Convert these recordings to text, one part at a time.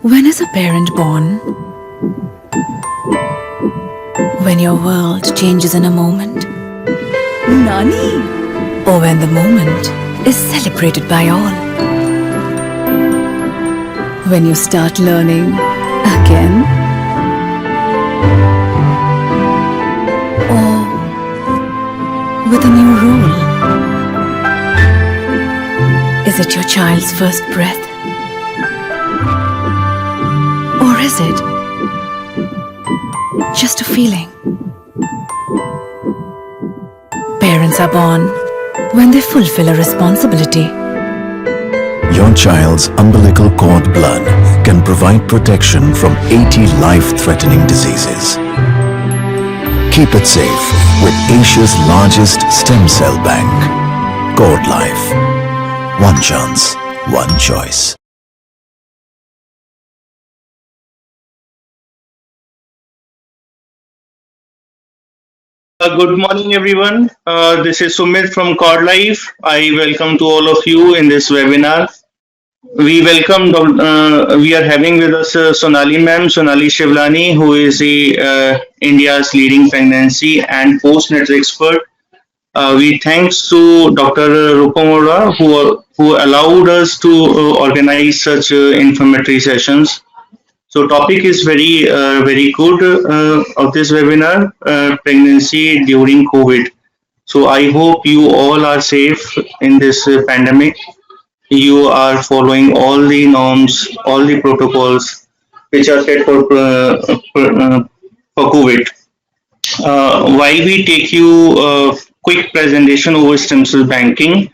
When is a parent born? When your world changes in a moment? Nani? Or when the moment is celebrated by all? When you start learning again? Or with a new role? Is it your child's first breath? Or is it just a feeling? Parents are born when they fulfill a responsibility. Your child's umbilical cord blood can provide protection from 80 life-threatening diseases. Keep it safe with Asia's largest stem cell bank. Cord Life. One chance, one choice. Good morning, everyone. This is Sumit from Cord Life. I welcome to all of you in this webinar. We are having with us Sonali ma'am, Sonali Shivlani, who is India's leading pregnancy and postnatal expert. We thanks to Dr. Rupamora who allowed us to organize such informative sessions. So topic is very good of this webinar, pregnancy during COVID. So I hope you all are safe in this pandemic. You are following all the norms, all the protocols which are set for COVID. While we take you a quick presentation over stem cell banking,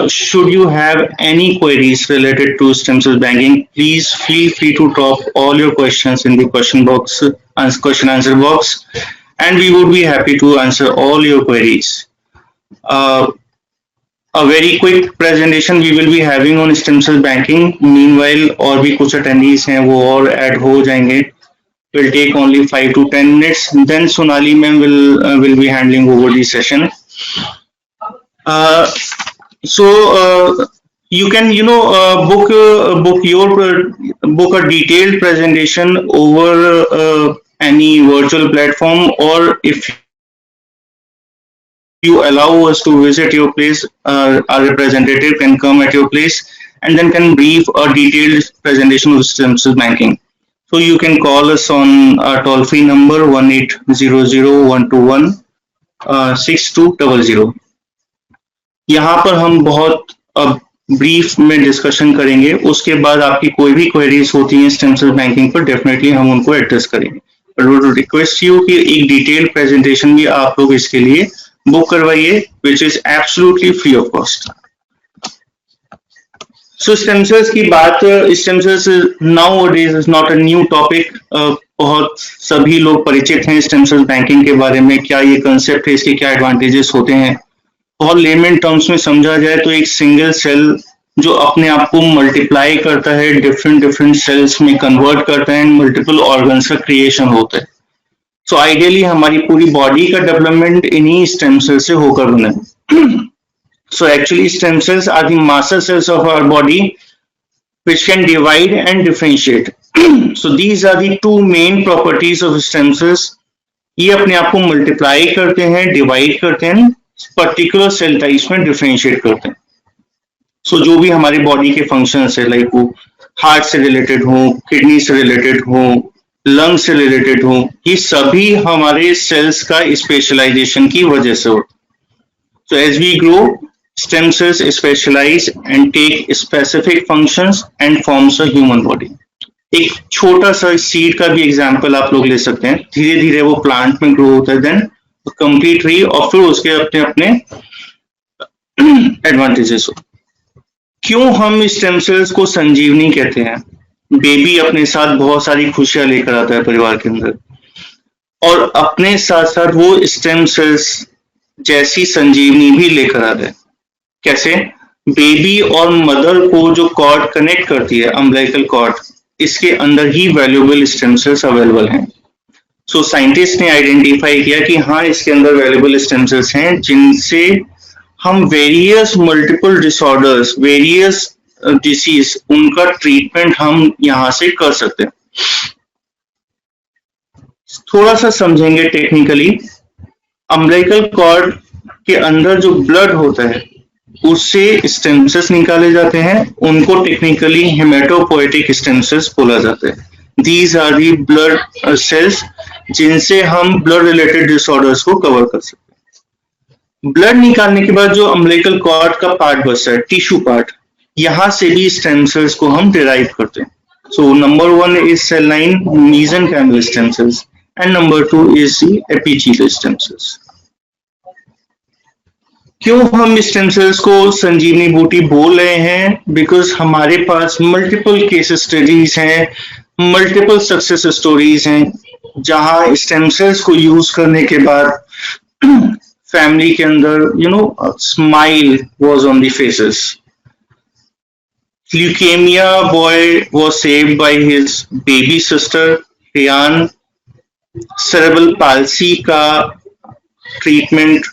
should you have any queries related to stem cell banking, please feel free to drop all your questions in the question answer box, and we would be happy to answer all your queries. A very quick presentation we will be having on stem cell banking. Meanwhile, और भी कुछ attendees हैं वो और add हो जाएंगे. Will take only 5 to 10 minutes. Then Sonali ma'am will be handling over the session. You can book a detailed presentation over any virtual platform, or if you allow us to visit your place, our representative can come at your place and then can brief a detailed presentation of stem cell banking. So you can call us on our toll-free number 1800-121-6200. यहाँ पर हम बहुत brief में discussion करेंगे. उसके बाद आपकी कोई भी क्वेरीज होती हैं स्टेम सेल बैंकिंग पर, डेफिनेटली हम उनको एड्रेस करेंगे. बट वुड रिक्वेस्ट यू कि एक डिटेल्ड प्रेजेंटेशन भी आप लोग इसके लिए बुक करवाइए, which is absolutely free of cost. So stem cells की बात, stem cells nowadays is not a new topic. बहुत सभी लोग परिचित हैं स्टेम सेल बैंकिंग के बारे में. क्या ये कंसेप्ट है, इसके क्या एडवांटेजेस होते हैं. बहुत लेमन टर्म्स में समझा जाए तो एक सिंगल सेल जो अपने आप को मल्टीप्लाई करता है, डिफरेंट सेल्स में कन्वर्ट करता है, मल्टीपल ऑर्गन्स का क्रिएशन होता है. सो आइडियली हमारी पूरी बॉडी का डेवलपमेंट इन्हीं स्टेम सेल से होकर बना है. So actually stem cells are the master cells of our body which can divide and differentiate. So these are the two main properties of stem cells. ये अपने आप को मल्टीप्लाई करते हैं, डिवाइड करते हैं, पर्टिकुलर सेल टाइप्स में differentiate करते हैं. सो जो भी हमारी बॉडी के फंक्शंस है, लाइक वो हार्ट से रिलेटेड हो, किडनी से रिलेटेड हो, लंग से रिलेटेड हो, ये सभी हमारे सेल्स का स्पेशलाइजेशन की वजह से हो. So as we grow, stem cells specialize and take specific functions and forms a human body. एक छोटा सा सीड का भी एग्जांपल आप लोग ले सकते हैं. धीरे धीरे वो प्लांट में ग्रो होता है, देन कंप्लीट ट्री, और फिर उसके अपने अपने एडवांटेजेस हो. क्यों हम स्टेम सेल्स को संजीवनी कहते हैं? बेबी अपने साथ बहुत सारी खुशियां लेकर आता है परिवार के अंदर, और अपने साथ साथ वो स्टेम सेल्स जैसी संजीवनी भी लेकर आता है. कैसे? बेबी और मदर को जो कॉर्ड कनेक्ट करती है, अम्बिलिकल कॉर्ड, इसके अंदर ही वैल्यूएबल स्टेम सेल्स अवेलेबल हैं. सो साइंटिस्ट ने आइडेंटिफाई किया कि हाँ, इसके अंदर वैल्यूएबल स्टेम सेल्स हैं जिनसे हम various multiple disorders, various disease उनका ट्रीटमेंट हम यहाँ से कर सकते हैं। थोड़ा सा समझेंगे टेक्निकली। अम्बिलिकल कॉर्ड के अंदर जो ब्लड होता है उससे स्टेम सेल्स निकाले जाते हैं, उनको टेक्निकली हेमेटोपोएटिक स्टेम सेल्स बोला जाता है। These are the blood cells जिनसे हम ब्लड रिलेटेड डिसऑर्डर्स को कवर कर सकते हैं। ब्लड निकालने के बाद जो अम्बिलिकल कॉर्ड का पार्ट बचता है, टिश्यू पार्ट, यहाँ से भी स्टेम सेल्स को हम डिराइव करते हैं। So number 1 is cell line mesenchymal stem cells and number 2 is the epithelial stem cells. क्यों हम स्टेम सेल्स को संजीवनी बूटी बोल रहे हैं? बिकॉज हमारे पास मल्टीपल केस स्टडीज हैं, मल्टीपल सक्सेस स्टोरीज हैं, जहां स्टेम सेल्स को यूज करने के बाद फैमिली के अंदर smile was on the faces. Leukaemia boy was saved by his baby sister Ryan. Cerebral palsy का ट्रीटमेंट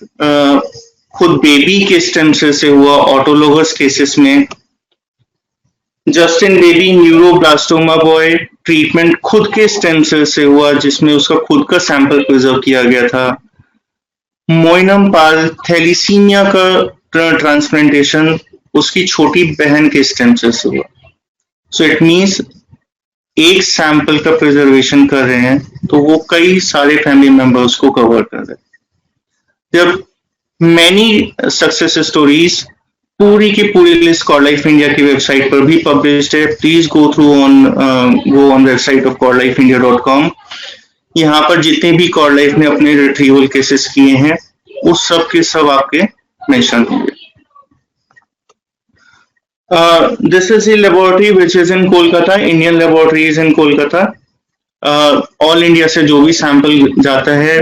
खुद बेबी के स्टेम सेल से हुआ ऑटोलोगस केसेस में। Justin baby neuroblastoma boy treatment खुद के स्टेम सेल से हुआ, जिसमें उसका खुद का सैंपल प्रिजर्व किया गया था। मोइनम पाल थैलीसीमिया का ट्रांसप्लांटेशन उसकी छोटी बहन के स्टेम सेल से हुआ। सो इट मींस एक सैंपल का प्रिजर्वेशन कर रहे हैं तो वो कई सारे फैमिली मेंबर्स को कवर कर रहे हैं। जब मैनी सक्सेस स्टोरीज पूरी की पूरी लिस्ट कॉर्ड लाइफ इंडिया की वेबसाइट पर भी पब्लिश्ड है। Please go on website of cordlifeindia.com। यहाँ पर जितने भी कॉर्ड लाइफ ने अपने रिट्रीवल केसेस किए हैं उस सब के सब आपके मेंशन होंगे। This is a laboratory which is in Kolkata, Indian laboratory is in Kolkata. All India से जो भी सैंपल जाता है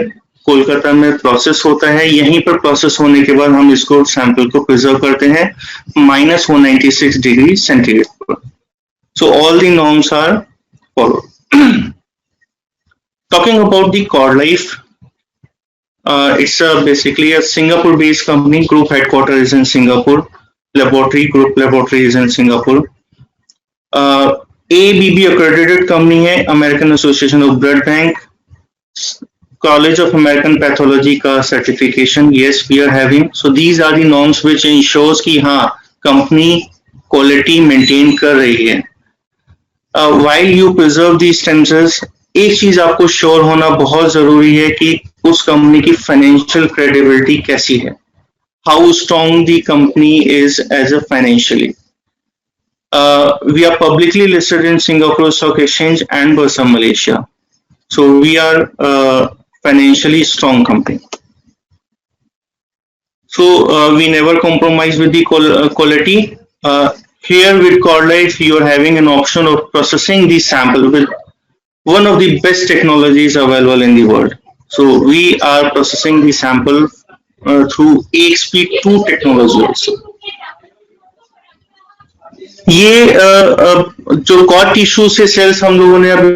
कोलकाता में प्रोसेस होता है। यहीं पर प्रोसेस होने के बाद हम इसको सैंपल को प्रिजर्व करते हैं -196 डिग्री सेंटीग्रेड पर। So all the norms are followed. Talking about the cord life, it's basically a Singapore based company. Group headquarters is in Singapore. Group laboratory is in Singapore. ABB accredited company है, American Association of Blood Bank, College of American Pathology का certification, yes we are having. So these are the norms which ensures कि हाँ company quality maintain कर रही है। While you preserve these stem cells, एक चीज आपको श्योर होना बहुत जरूरी है कि उस कंपनी की फाइनेंशियल क्रेडिबिलिटी कैसी है, how strong the company is as a financially. We are publicly listed in Singapore stock exchange and Bursa Malaysia, so we are financially strong company. So we never compromise with the quality. Here with CordLife, you are having an option of processing the sample with one of the best technologies available in the world. So we are processing the sample through AXP2 technology also. ये जो cord tissue से sales हम लोगों ने अभी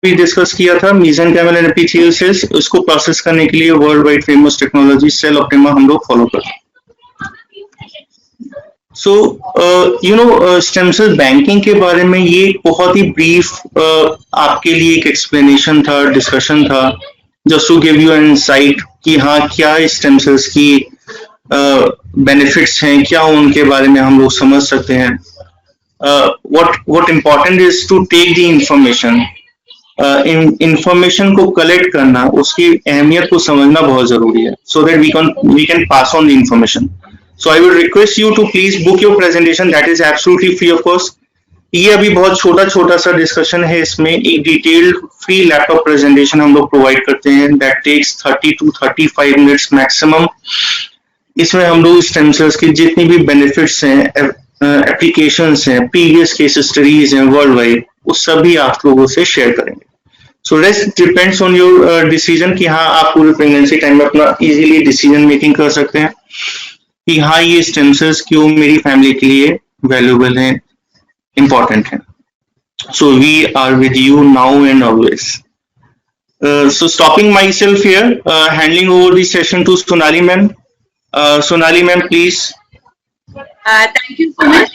discuss किया था, mesenchymal and epithelial cells, उसको प्रोसेस करने के लिए world wide famous technology cell optima हम लोग फॉलो करते हैं। सो स्टेम सेल बैंकिंग के बारे में ये बहुत ही ब्रीफ आपके लिए एक एक्सप्लेनेशन था, डिस्कशन था, just to give you an insight कि हाँ क्या स्टेम सेल्स की बेनिफिट्स हैं, क्या उनके बारे में हम लोग समझ सकते हैं। what important is to take the information, information को कलेक्ट करना, उसकी अहमियत को समझना बहुत जरूरी है, so that we can pass on the information. So I would request you to please book your presentation, that is absolutely free of cost. ये अभी बहुत छोटा सा डिस्कशन है, इसमें एक डिटेल्ड फ्री लैपटॉप प्रेजेंटेशन हम लोग प्रोवाइड करते हैं, that takes 30 to 35 minutes maximum. इसमें हम लोग स्टेम सेल्स की जितनी भी बेनिफिट्स हैं, एप्लीकेशंस हैं, प्रीवियस केस स्टडीज हैं वर्ल्ड वाइड, उस सभी आप लोगों से शेयर करेंगे। So rest depends on your decision कि हाँ आप पूरे प्रेगनेंसी टाइम में अपना इजीली डिसीजन मेकिंग कर सकते हैं कि हाँ ये स्टेम सेल्स क्यों मेरी फैमिली के लिए वैल्यूएबल हैं, इंपॉर्टेंट हैं। So we are with you now and always. So stopping myself here, handing over the session to Sonali ma'am. Sonali ma'am, please. Thank you, Sumit.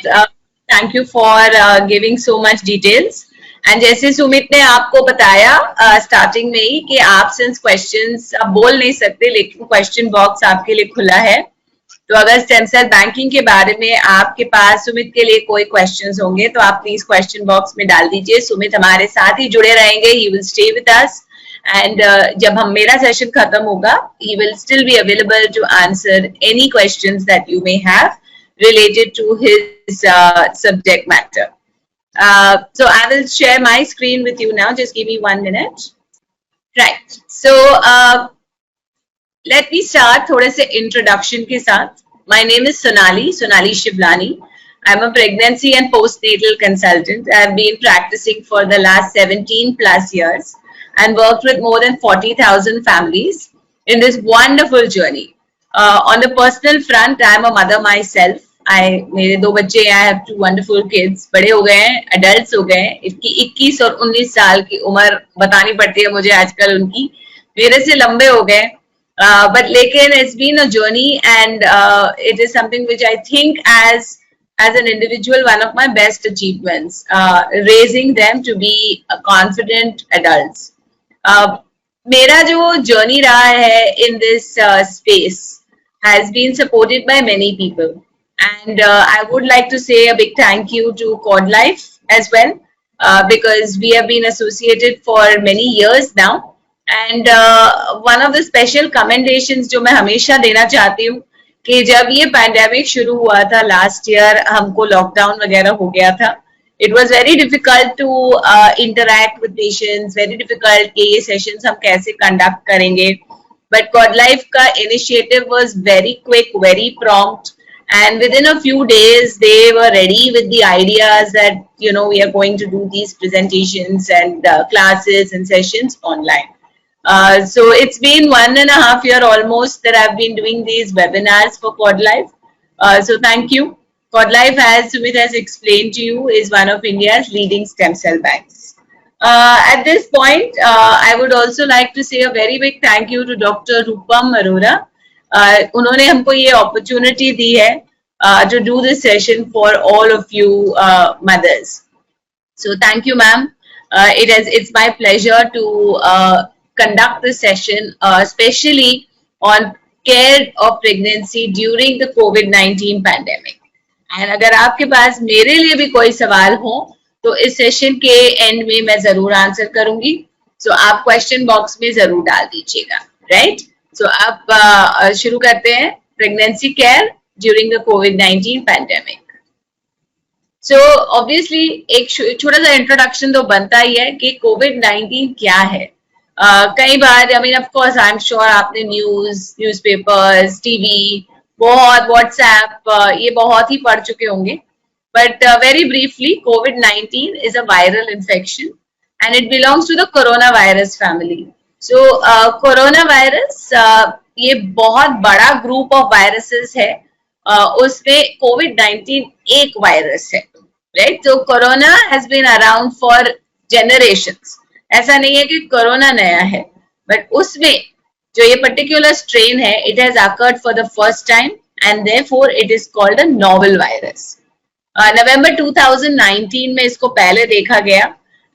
Thank you for giving so much details. And जैसे सुमित ने आपको बताया starting में ही कि आप since questions आप बोल नहीं सकते लेकिन क्वेश्चन बॉक्स आपके लिए खुला है, तो अगर स्टेम सेल बैंकिंग के बारे में आपके पास सुमित के लिए कोई क्वेश्चंस होंगे तो आप प्लीज क्वेश्चन बॉक्स में डाल दीजिए. सुमित हमारे साथ ही जुड़े रहेंगे, he will stay with us and जब हम मेरा सेशन खत्म होगा he will still be available to answer any questions that you may have related to his subject matter. So I will share my screen with you now. Just give me 1 minute. Right. So let me start थोड़े से introduction के साथ. My name is Sonali Shivlani. I'm a pregnancy and postnatal consultant. I've been practicing for the last 17 plus years and worked with more than 40,000 families in this wonderful journey. On the personal front, I'm a mother myself. मेरे 2 बच्चे हैं, I have 2 wonderful kids. बड़े हो गए हैं, adults हो गए हैं. 21 और 19 साल की उम्र बतानी पड़ती है मुझे आजकल उनकी, मेरे से लंबे हो गए. But लेकिन it's been a journey and it is something which I think as an individual, one of my best achievements, raising them to be confident adults. मेरा जो journey रहा है in this space has been supported by many people. And I would like to say a big thank you to Cord Life as well, because we have been associated for many years now. And one of the special commendations जो मैं हमेशा देना चाहती हूँ कि जब ये pandemic शुरू हुआ था लास्ट ईयर, हमको लॉकडाउन वगैरह हो गया था. It was very difficult to interact with patients, very difficult कि ये sessions हम कैसे conduct करेंगे. But Cord Life का initiative was very quick, very prompt. And within a few days, they were ready with the ideas that, you know, we are going to do these presentations and classes and sessions online. So it's been 1.5 years almost that I've been doing these webinars for Cord Life. So thank you. Cord Life, as Sumit has explained to you, is one of India's leading stem cell banks. At this point, I would also like to say a very big thank you to Dr. Rupam Arora. उन्होंने हमको ये opportunity दी है to do this session for all of you mothers. So thank you, ma'am. It's my pleasure to conduct this session, especially on care of pregnancy during the COVID-19 pandemic. And अगर आपके पास मेरे लिए भी कोई सवाल हो तो इस सेशन के एंड में मैं जरूर आंसर करूंगी. So आप क्वेश्चन बॉक्स में जरूर डाल दीजिएगा. राइट? So अब शुरू करते हैं pregnancy care during the covid pandemic. So obviously एक छोटा सा इंट्रोडक्शन तो बनता ही है कि कोविड-19 क्या है. कई बार I mean of course I am sure आपने न्यूज़पेपर्स, टीवी, बहुत व्हाट्सएप ये बहुत ही पढ़ चुके होंगे. बट वेरी ब्रीफली, कोविड-19 is a viral infection and it belongs to the corona virus family. So corona virus ये बहुत बड़ा ग्रुप ऑफ वायरसेस है. उसमें कोविड-19 एक वायरस है. राइट? तो corona has been around for generations. ऐसा नहीं है कि कोरोना नया है, बट उसमें जो ये पर्टिकुलर स्ट्रेन है, it has occurred for the first time and therefore it is called a novel virus. नवंबर 2019 में इसको पहले देखा गया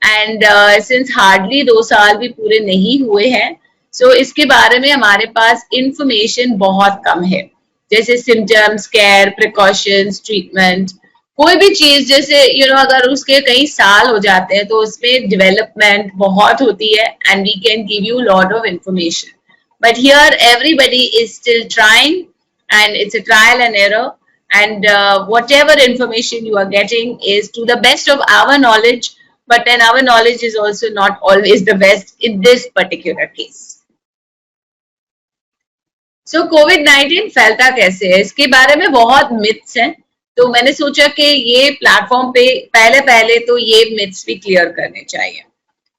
एंड सिंस हार्डली 2 साल भी पूरे नहीं हुए हैं, सो इसके बारे में हमारे पास इंफॉर्मेशन बहुत कम है. जैसे सिम्टम्स, केयर, प्रिकॉशंस, ट्रीटमेंट, कोई भी चीज जैसे अगर उसके कई साल हो जाते हैं तो उसमें डेवलपमेंट बहुत होती है and we can give you lot of information. But here everybody is still trying and it's a trial and error. And whatever information you are getting is to the best of our knowledge, but then our knowledge is also not always the best in this particular case. So COVID-19 फैलता कैसे है, इसके बारे में बहुत myths हैं. तो मैंने सोचा कि ये प्लेटफॉर्म पे पहले तो ये मिथ्स भी क्लियर करने चाहिए.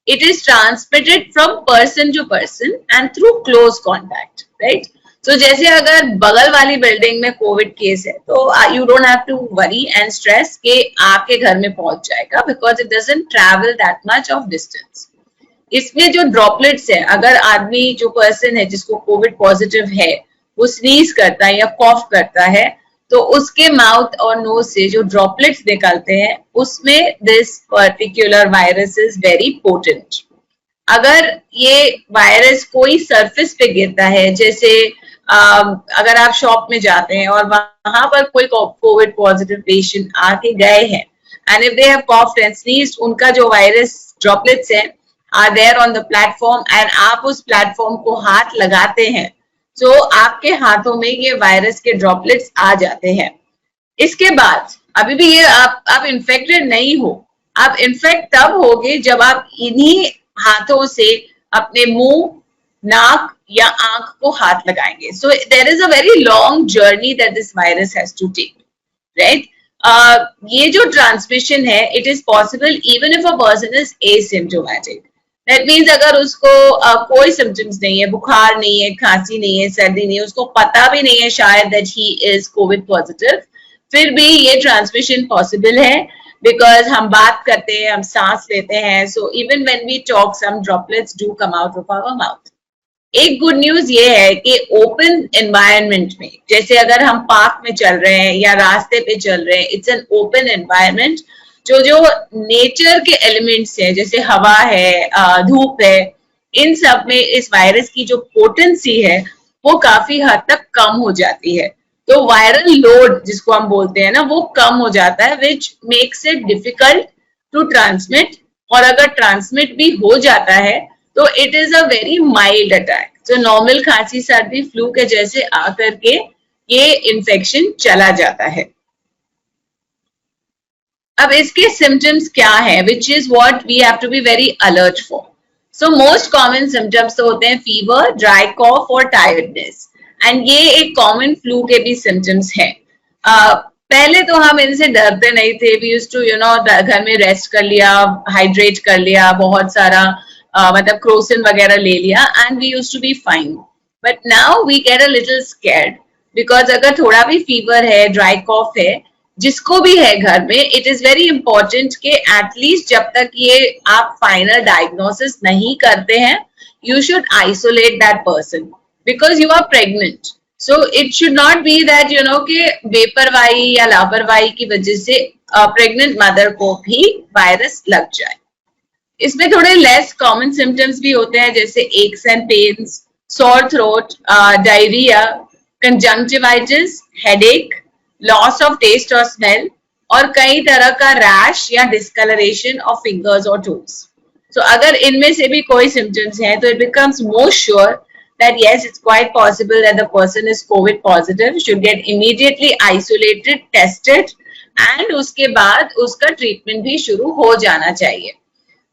It is transmitted from person to person and through close contact, right? तो जैसे अगर बगल वाली बिल्डिंग में कोविड केस है तो you don't have to worry and stress कि आपके घर में पहुंच जाएगा, because it doesn't travel that much of distance. इसमें जो ड्रॉपलेट्स है, अगर आदमी जो पर्सन है जिसको कोविड पॉजिटिव है वो स्नीज करता है या कॉफ करता है, तो उसके माउथ और नोज से जो ड्रॉपलेट्स निकलते हैं उसमें this particular virus is very potent. अगर ये वायरस कोई सरफेस पे गिरता है, जैसे अगर आप शॉप में जाते हैं और वहां पर कोई कोविड पॉजिटिव पेशेंट आके गए हैं and if they have coughed and sneezed, उनका जो वायरस ड्रॉपलेट्स है are there on the platform and आप उस प्लेटफॉर्म को हाथ लगाते हैं, तो आपके हाथों में ये वायरस के ड्रॉपलेट्स आ जाते हैं। इसके बाद अभी भी ये आप इन्फेक्टेड नहीं हो, आप इन्फेक्ट तब होगे जब आप इन्हीं हाथों से अपने मुंह, नाक या आंख को हाथ लगाएंगे। So there is a very long journey that this virus has to take, right. ये जो ट्रांसमिशन है it is possible even if a person is asymptomatic. That means अगर उसको कोई सिम्टम्स नहीं है, बुखार नहीं है, खांसी नहीं है, सर्दी नहीं है, उसको पता भी नहीं है शायद that he is COVID positive, फिर भी ये ट्रांसमिशन पॉसिबल है बिकॉज हम बात करते हैं, हम सांस लेते हैं, so even when we talk some droplets do come out of our mouth. एक गुड न्यूज ये है कि ओपन एनवायरनमेंट में, जैसे अगर हम पार्क में चल रहे हैं या रास्ते पे चल रहे हैं, इट्स एन ओपन एनवायरनमेंट, जो नेचर के एलिमेंट्स हैं जैसे हवा है, धूप है, इन सब में इस वायरस की जो पोटेंसी है वो काफी हद तक कम हो जाती है। तो वायरल लोड जिसको हम बोलते हैं ना, वो कम हो जाता है, which makes it difficult to transmit. और अगर ट्रांसमिट भी हो जाता है तो it is a very mild attack, तो नॉर्मल खांसी सर्दी फ्लू के जैसे आकर के ये इन्फेक्शन चला जाता है। अब इसके सिम्टम्स क्या है, which is what we have to be very alert for. So most common symptoms तो होते हैं फीवर, ड्राई कॉफ और टायर्डनेस, एंड ये एक कॉमन फ्लू के भी सिम्टम्स हैं। पहले तो हम इनसे डरते नहीं थे, वी यूज्ड टू घर में रेस्ट कर लिया, हाइड्रेट कर लिया, बहुत सारा मतलब क्रोसिन वगैरह ले लिया and we used to be fine. But now we get a little scared because अगर थोड़ा भी फीवर है, ड्राई कॉफ है, जिसको भी है घर में, इट इज वेरी इंपॉर्टेंट कि एटलीस्ट जब तक ये आप फाइनल डायग्नोसिस नहीं करते हैं, you should isolate that person because you are pregnant. So it should not be that कि बेपरवाही या लापरवाही की वजह से प्रेग्नेंट मदर को भी वायरस लग जाए। इसमें थोड़े लेस कॉमन सिम्टम्स भी होते हैं जैसे aches and pains, sore throat, diarrhoea, conjunctivitis, headache, loss of taste और स्मेल, और कई तरह का रैश या डिस्कलरेशन ऑफ फिंगर्स और टोज। सो अगर इनमें से भी कोई सिम्टम्स हैं तो it becomes more sure that yes, it's quite possible that the person is COVID positive, should get immediately isolated, tested, and उसके बाद उसका ट्रीटमेंट भी शुरू हो जाना चाहिए।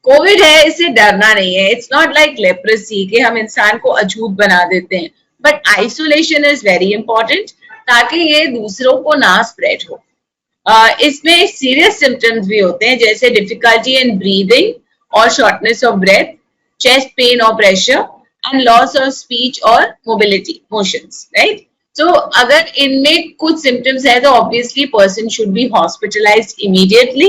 कोविड है, इससे डरना नहीं है, इट्स नॉट लाइक लेप्रेसी कि हम इंसान को अछूत बना देते हैं, but isolation is very important ताकि ये दूसरों को ना स्प्रेड हो। इसमें सीरियस सिम्टम्स भी होते हैं जैसे डिफिकल्टी इन ब्रीदिंग और shortness of breath, chest pain और pressure, and loss of speech or mobility motions, right? So अगर इनमें कुछ symptoms है तो obviously person should be hospitalized immediately।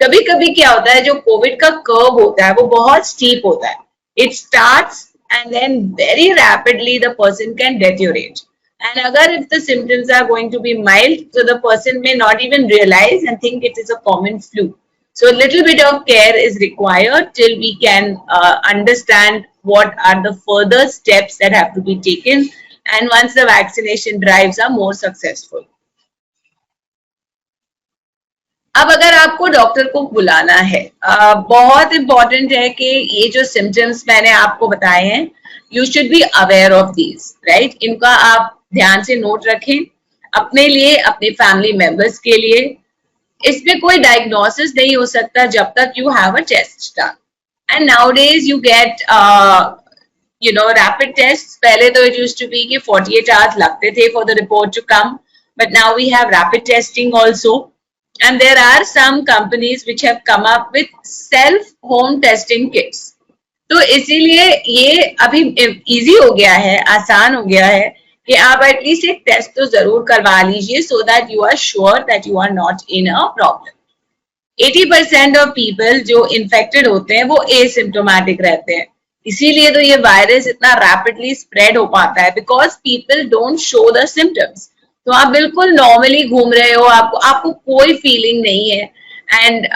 कभी कभी क्या होता है, जो कोविड का कर्व होता है वो बहुत steep होता है, it starts and then very rapidly the person can deteriorate, and अगर if the symptoms are going to be mild, so the person may not even realize and think it is a common flu. So a little bit of care is required till we can understand what are the further steps that have to be taken, and once the vaccination drives are more successful. अब अगर आपको doctor को बुलाना है, बहुत important है कि ये जो सिम्टम्स मैंने आपको बताए हैं, you should be aware of these, right? इनका आप ध्यान से नोट रखें अपने लिए, अपने फैमिली मेंबर्स के लिए। इसमें कोई डायग्नोसिस नहीं हो सकता जब तक you have a test done, and nowadays you get rapid test. पहले तो इट यूज्ड टू बी कि 48 आवर्स लगते थे for the report to come, but now we have rapid testing also, and there are some companies which have come up with self home testing kits. तो इसीलिए ये अभी easy हो गया है, आसान हो गया है कि आप एटलीस्ट एक टेस्ट तो जरूर करवा लीजिए so that you are sure that you are not in a problem. 80% of people जो इन्फेक्टेड होते हैं वो एसिम्प्टोमेटिक रहते हैं, इसीलिए तो ये वायरस इतना रैपिडली स्प्रेड हो पाता है, because people don't show the symptoms. तो आप बिल्कुल नॉर्मली घूम रहे हो, आपको कोई फीलिंग नहीं है, and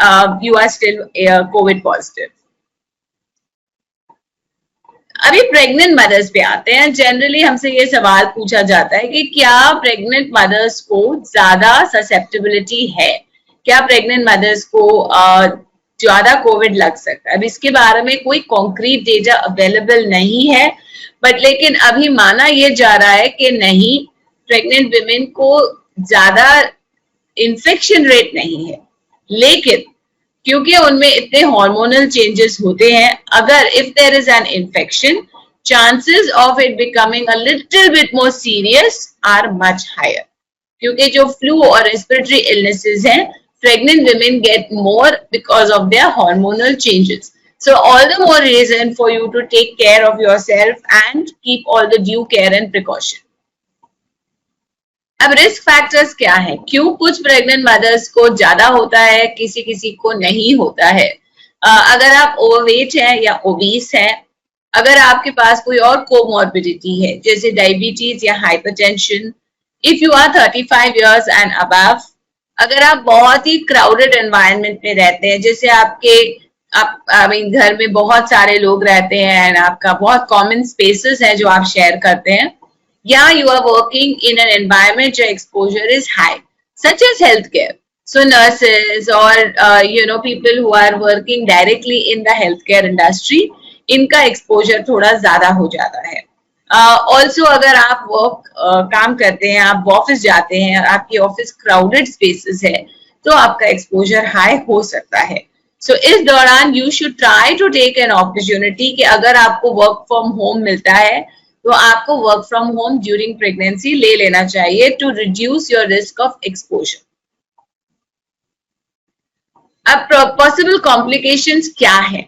you are still Covid positive. अभी प्रेग्नेंट मदर्स पे आते हैं। जनरली हमसे ये सवाल पूछा जाता है कि क्या प्रेग्नेंट मदर्स को ज्यादा ससेप्टेबिलिटी है, क्या प्रेग्नेंट मदर्स को ज्यादा कोविड लग सकता है। अब इसके बारे में कोई कॉन्क्रीट डेटा अवेलेबल नहीं है, बट लेकिन अभी माना ये जा रहा है कि नहीं, प्रेग्नेंट विमेन को ज्यादा इन्फेक्शन रेट नहीं है, लेकिन क्योंकि उनमें इतने हार्मोनल चेंजेस होते हैं, अगर if there is an infection, chances of it becoming a little bit more serious are much higher. क्योंकि जो फ्लू और रेस्पिरेटरी इलनेसेस हैं, pregnant women get more because of their hormonal changes. So all the more reason for you to take care of yourself and keep all the due care and precaution. अब risk factors क्या है, क्यों कुछ pregnant mother's को ज्यादा होता है, किसी किसी को नहीं होता है। अगर आप ओवरवेट हैं या ओबीस हैं, अगर आपके पास कोई और कोमॉर्बिडिटी है जैसे डायबिटीज या hypertension, if you are 35 years and above, अगर आप बहुत ही क्राउडेड एनवायरनमेंट में रहते हैं, जैसे घर में बहुत सारे लोग रहते हैं एंड आपका बहुत कॉमन स्पेसेस हैं जो आप शेयर करते हैं, या you are working in an environment जो exposure is high such as health care, so nurses और people who are working directly in the health care industry, इनका एक्सपोजर थोड़ा ज्यादा हो जाता है। ऑल्सो अगर आप काम करते हैं, आप ऑफिस जाते हैं और आपकी ऑफिस क्राउडेड स्पेसेस है, तो आपका एक्सपोजर हाई हो सकता है। सो इस दौरान you should try to take an opportunity कि अगर आपको वर्क फ्रॉम होम मिलता है तो आपको work from home during pregnancy ले लेना चाहिए to reduce your risk of exposure. अब पॉसिबल कॉम्प्लिकेशंस क्या है।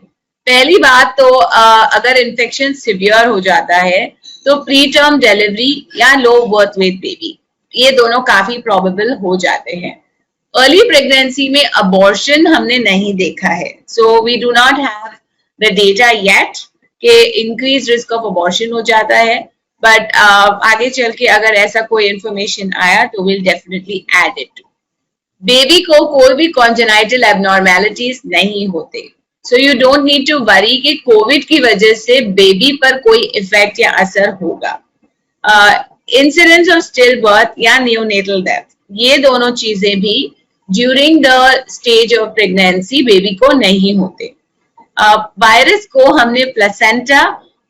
पहली बात तो अगर इन्फेक्शन सिवियर हो जाता है तो प्री टर्म डिलीवरी या लो बर्थ वेट बेबी, ये दोनों काफी प्रोबेबल हो जाते हैं। अर्ली प्रेगनेंसी में अबॉर्शन हमने नहीं देखा है, so we do not have the data yet कि इंक्रीज रिस्क ऑफ अबॉर्शन हो जाता है, बट आगे चल के अगर ऐसा कोई इंफॉर्मेशन आया तो will definitely add it. Baby को कोई भी कॉन्जेनाइटल एबनॉर्मेलिटीज नहीं होते, so you don't need to worry कि कोविड की वजह से बेबी पर कोई इफेक्ट या असर होगा। इंसिडेंस ऑफ स्टिल बर्थ या नियोनेटल डेथ, ये दोनों चीजें भी during the stage of pregnancy baby को नहीं होते। वायरस को हमने प्लेसेंटा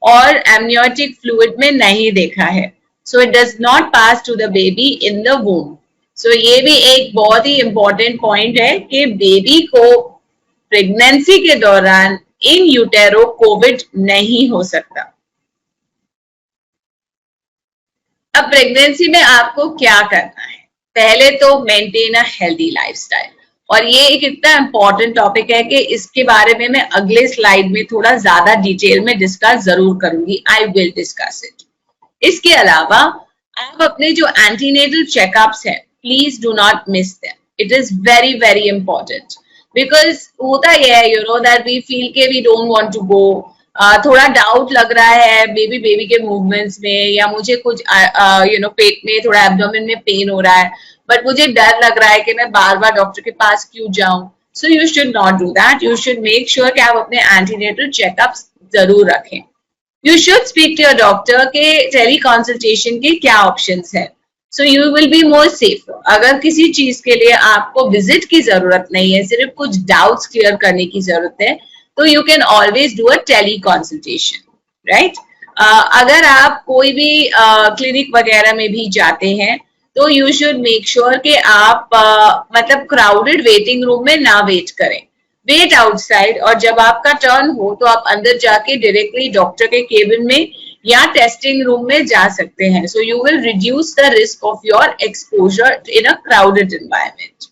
और एमनियोटिक फ्लूइड में नहीं देखा है, so it does not pass to the baby in the womb. So ये भी एक बहुत ही इंपॉर्टेंट पॉइंट है कि बेबी को प्रेगनेंसी के दौरान इन यूटेरो कोविड नहीं हो सकता। अब प्रेगनेंसी में आपको क्या करना है, पहले तो मेंटेन अ हेल्दी लाइफस्टाइल, और ये एक इतना इंपॉर्टेंट टॉपिक है कि इसके बारे में मैं अगले स्लाइड में थोड़ा ज्यादा डिटेल में डिस्कस जरूर करूंगी। I will discuss it. इसके अलावा आप अपने जो एंटीनेटल चेकअप्स हैं, please do not miss them, it is very very important. Because होता यह है दैट वी फील के we don't want to go, थोड़ा डाउट लग रहा है बेबी के मूवमेंट्स में, या मुझे कुछ पेट में थोड़ा एब्डोमेन में पेन हो रहा है, बट मुझे डर लग रहा है कि मैं बार बार डॉक्टर के पास क्यों जाऊं। So you should not do that, you should make sure कि आप अपने एंटीनेटल चेकअप्स जरूर रखें। You should speak to your doctor के टेली कंसल्टेशन के क्या ऑप्शंस है, so you will be more safe. अगर किसी चीज के लिए आपको विजिट की जरूरत नहीं है, सिर्फ कुछ डाउट्स क्लियर करने की जरूरत है, तो you can always do a tele consultation, right. अगर आप कोई भी क्लिनिक वगैरह में भी जाते हैं तो यू शुड मेक श्योर कि आप मतलब क्राउडेड वेटिंग रूम में ना वेट करें, वेट आउटसाइड, और जब आपका टर्न हो तो आप अंदर जाके डायरेक्टली डॉक्टर के केबिन में या टेस्टिंग रूम में जा सकते हैं। सो you will reduce the risk of your exposure in a crowded environment.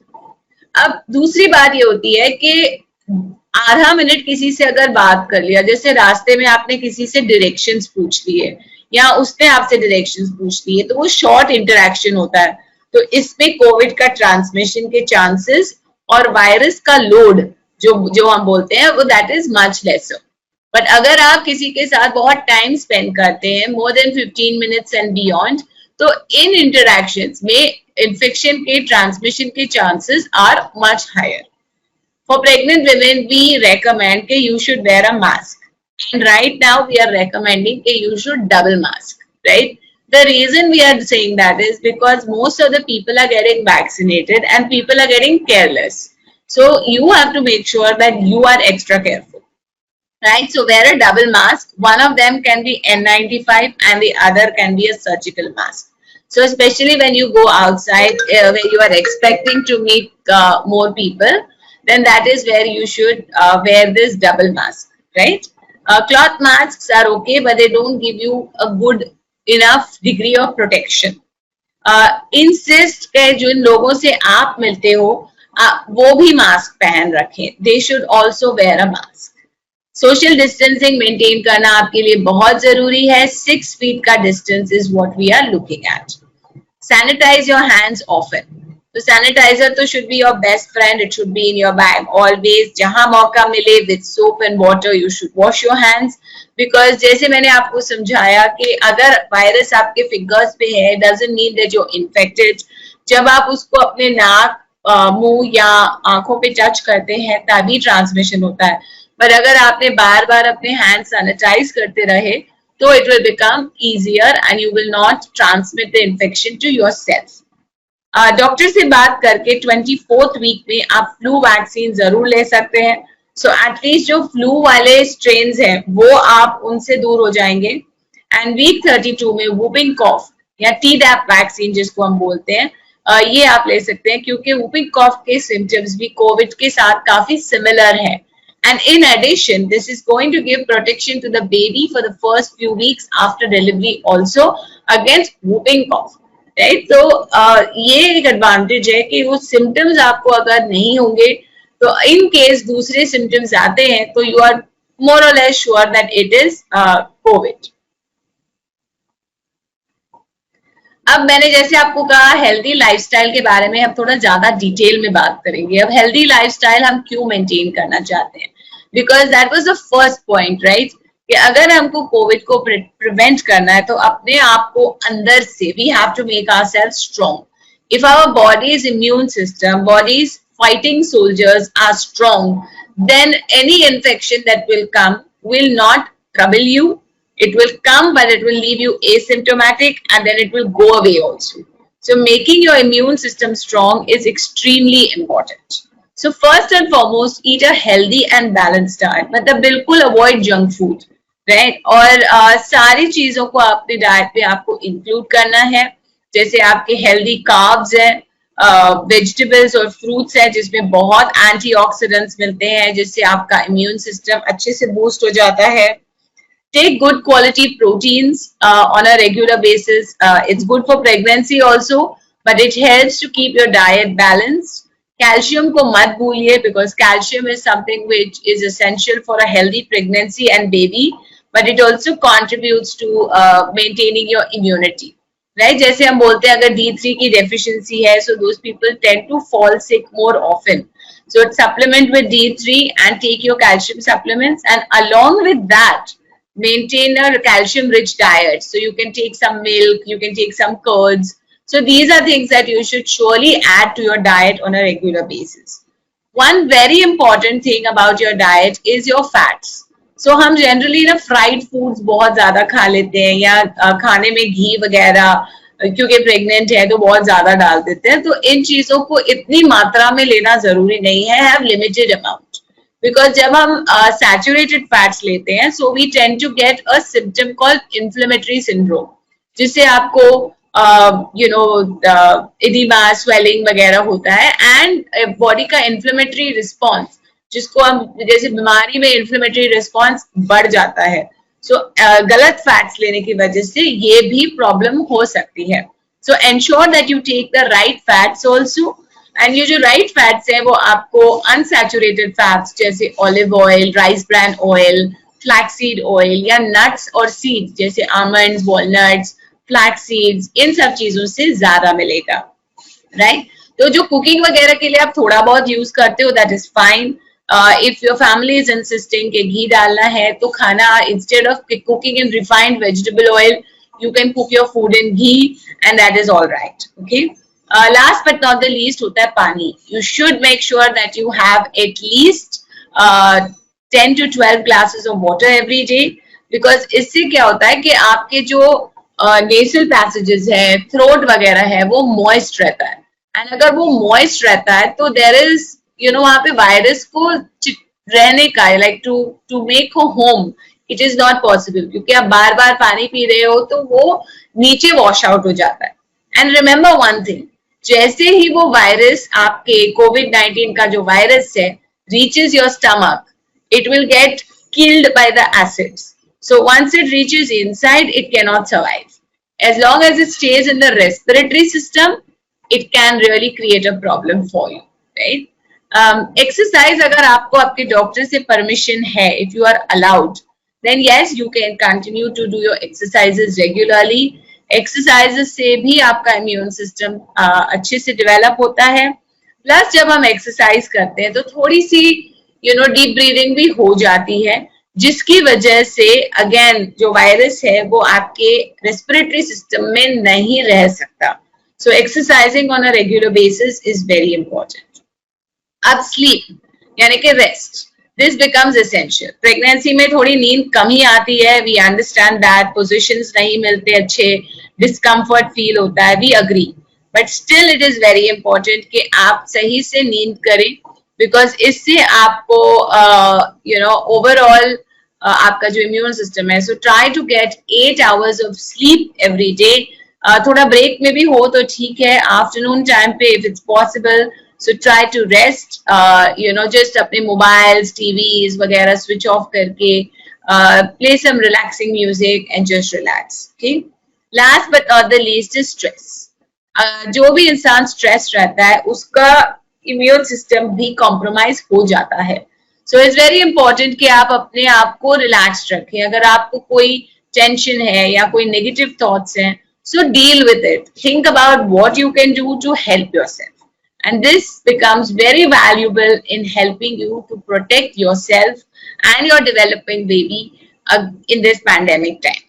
अब दूसरी बात ये होती है कि आधा मिनट किसी से अगर बात कर लिया, जैसे रास्ते में आपने किसी से डायरेक्शंस पूछ लिए या उसने आपसे डायरेक्शंस पूछ लिए, तो वो शॉर्ट इंटरेक्शन होता है, तो इसमें कोविड का ट्रांसमिशन के चांसेस और वायरस का लोड जो हम बोलते हैं वो that is much laser. But अगर आप किसी के साथ बहुत टाइम स्पेंड करते हैं, more than 15 minutes and beyond, तो इन इंटरैक्शंस में इन्फेक्शन के ट्रांसमिशन के chances are much higher. For pregnant women, we recommend that you should wear a mask. And right now, we are recommending that you should double mask, right? The reason we are saying that is because most of the people are getting vaccinated and people are getting careless. So you have to make sure that you are extra careful, right? So wear a double mask. One of them can be N95 and the other can be a surgical mask. So especially when you go outside, where you are expecting to meet more people, then that is where you should wear this double mask, right? Cloth masks are okay, but they don't give you a good enough degree of protection. Insist के जिन लोगों से आप मिलते हो वो भी mask पहन रखें. They should also wear a mask. Social distancing maintain करना आपके लिए बहुत जरूरी है. 6 feet का distance is what we are looking at. Sanitize your hands often. तो सैनिटाइजर तो should be your best friend. It should be in your bag always. जहां मौका मिले with soap and water you should wash your hands, because जैसे मैंने आपको समझाया कि अगर वायरस आपके फिंगर्स पे है doesn't mean that you infected. जब आप उसको अपने नाक, मुंह या आंखों पे टच करते हैं तभी ट्रांसमिशन होता है. पर अगर आपने बार बार अपने हैंड सैनिटाइज करते रहे तो it will become easier and you will not transmit the infection to yourself. Doctor से बात करके 24th वीक में आप फ्लू वैक्सीन जरूर ले सकते हैं. सो एटलीस्ट जो फ्लू वाले स्ट्रेन्स हैं वो आप उनसे दूर हो जाएंगे. एंड वीक 32 में वूपिंग कॉफ या टीडैप वैक्सीन जिसको हम बोलते हैं, ये आप ले सकते हैं क्योंकि वूपिंग कॉफ के सिम्टम्स भी कोविड के साथ काफी सिमिलर है. And in addition, this is going to give protection to the baby for the first few weeks after delivery also against whooping cough. Right. तो ये एक एडवांटेज है कि वो सिम्टम्स आपको अगर नहीं होंगे तो इन केस दूसरे सिम्टम्स आते हैं तो यू आर मोर और less sure that it is Covid. अब मैंने जैसे आपको कहा हेल्दी लाइफस्टाइल के बारे में हम थोड़ा ज्यादा डिटेल में बात करेंगे. अब हेल्दी लाइफस्टाइल हम क्यों मेंटेन करना चाहते हैं, because that was the first point, right, कि अगर हमको कोविड को प्रिवेंट करना है तो अपने आप को अंदर से we have to make ourselves strong. If our body's immune system, body's fighting soldiers are strong, then any infection that will come will not trouble you. It will come, but it will leave you asymptomatic and then it will go away also. So making your immune system strong is extremely important. So first and foremost, eat a healthy and balanced diet. मतलब बिल्कुल avoid junk food, right? और सारी चीजों को अपने diet पे आपको include करना है. जैसे आपके हेल्दी कार्ब्स हैं, वेजिटेबल्स और फ्रूट्स हैं जिसमें बहुत एंटीऑक्सीडेंट्स मिलते हैं जिससे आपका इम्यून सिस्टम अच्छे से बूस्ट हो जाता है. Take good quality proteins on a regular basis. It's good for pregnancy also, but it helps to keep your diet balanced. Calcium को मत भूलिए because calcium is something which is essential for a healthy pregnancy and baby, but it also contributes to maintaining your immunity. Right? जैसे हम बोलते हैं अगर D3 की deficiency है, so those people tend to fall sick more often. So supplement with D3 and take your calcium supplements, and along with that, maintain a calcium rich diet. So you can take some milk, you can take some curds. So these are things that you should surely add to your diet on a regular basis. One very important thing about your diet is your fats. So हम generally ना fried foods बहुत ज्यादा खा लेते हैं या खाने में घी वगैरह क्योंकि प्रेग्नेंट है तो बहुत ज्यादा डाल देते हैं. तो इन चीजों को इतनी मात्रा में लेना जरूरी नहीं है. Have limited amount. Because जब हम saturated fats लेते हैं, so we tend to get a symptom called inflammatory syndrome, जिससे आपको edema, swelling वगैरह होता है, and body का inflammatory response, जिसको हम जैसे बीमारी में inflammatory response बढ़ जाता है. So गलत fats लेने की वजह से ये भी problem हो सकती है. So ensure that you take the right fats also. And ये जो राइट फैट्स है वो आपको अनसैचुरेटेड फैट्स जैसे olive oil, rice bran oil, flaxseed oil या नट्स और सीड्स जैसे आमंड्स, वॉलनट्स, फ्लैक्स सीड्स, इन सब चीजों से ज्यादा मिलेगा. राइट? तो जो कुकिंग वगैरह के लिए आप थोड़ा बहुत यूज करते हो that is fine. If your family is insisting कि घी डालना है तो खाना instead of cooking in refined vegetable oil you can cook your food in ghee and that is all right. Okay. Last but not the least होता है पानी. You should make sure that you have at least 10 to 12 glasses of water every day, because इससे क्या होता है कि आपके जो nasal passages है, throat वगैरह है, वो moist रहता है. And अगर वो moist रहता है तो there is, you know, वहाँ पे virus को रहने का, like to make a home, it is not possible, क्योंकि आप बार बार पानी पी रहे हो तो वो नीचे wash out हो जाता है. And remember one thing, जैसे ही वो वायरस आपके COVID-19 का जो वायरस है reaches your stomach, it will get killed by the acids. So once it reaches inside, it cannot survive. As long as it stays in the respiratory system, it can really create a problem for you, right? Exercise, अगर आपको आपके doctor से permission है, if you are allowed, then yes, you can continue to do your exercises regularly. Exercise से भी आपका immune system अच्छे से डेवलप होता है. प्लस जब हम एक्सरसाइज करते हैं तो थोड़ी सी डीप ब्रीदिंग भी हो जाती है, जिसकी वजह से अगेन जो वायरस है वो आपके रेस्पिरेटरी सिस्टम में नहीं रह सकता. So exercising on a regular basis is very important. अब स्लीप यानी कि rest, this becomes essential. Pregnancy में थोड़ी नींद कमी आती है, we understand that, positions नहीं मिलते अच्छे, discomfort feel होता है, we agree, but still it is very important कि आप सही से नींद करें, because इससे आपको overall आपका जो immune system है, so try to get 8 hours of sleep every day. थोड़ा break में भी हो तो ठीक है, afternoon time पे if it's possible. So try to rest, just अपने mobiles, TVs वगैरह switch off करके, play some relaxing music and just relax. Okay. Last but not the least is stress. जो भी इंसान stress रहता है, उसका immune system भी compromise हो जाता है. So it's very important कि आप अपने आप को relaxed रखें. अगर आपको कोई tension है या कोई negative thoughts हैं, so deal with it. Think about what you can do to help yourself. And this becomes very valuable in helping you to protect yourself and your developing baby in this pandemic time.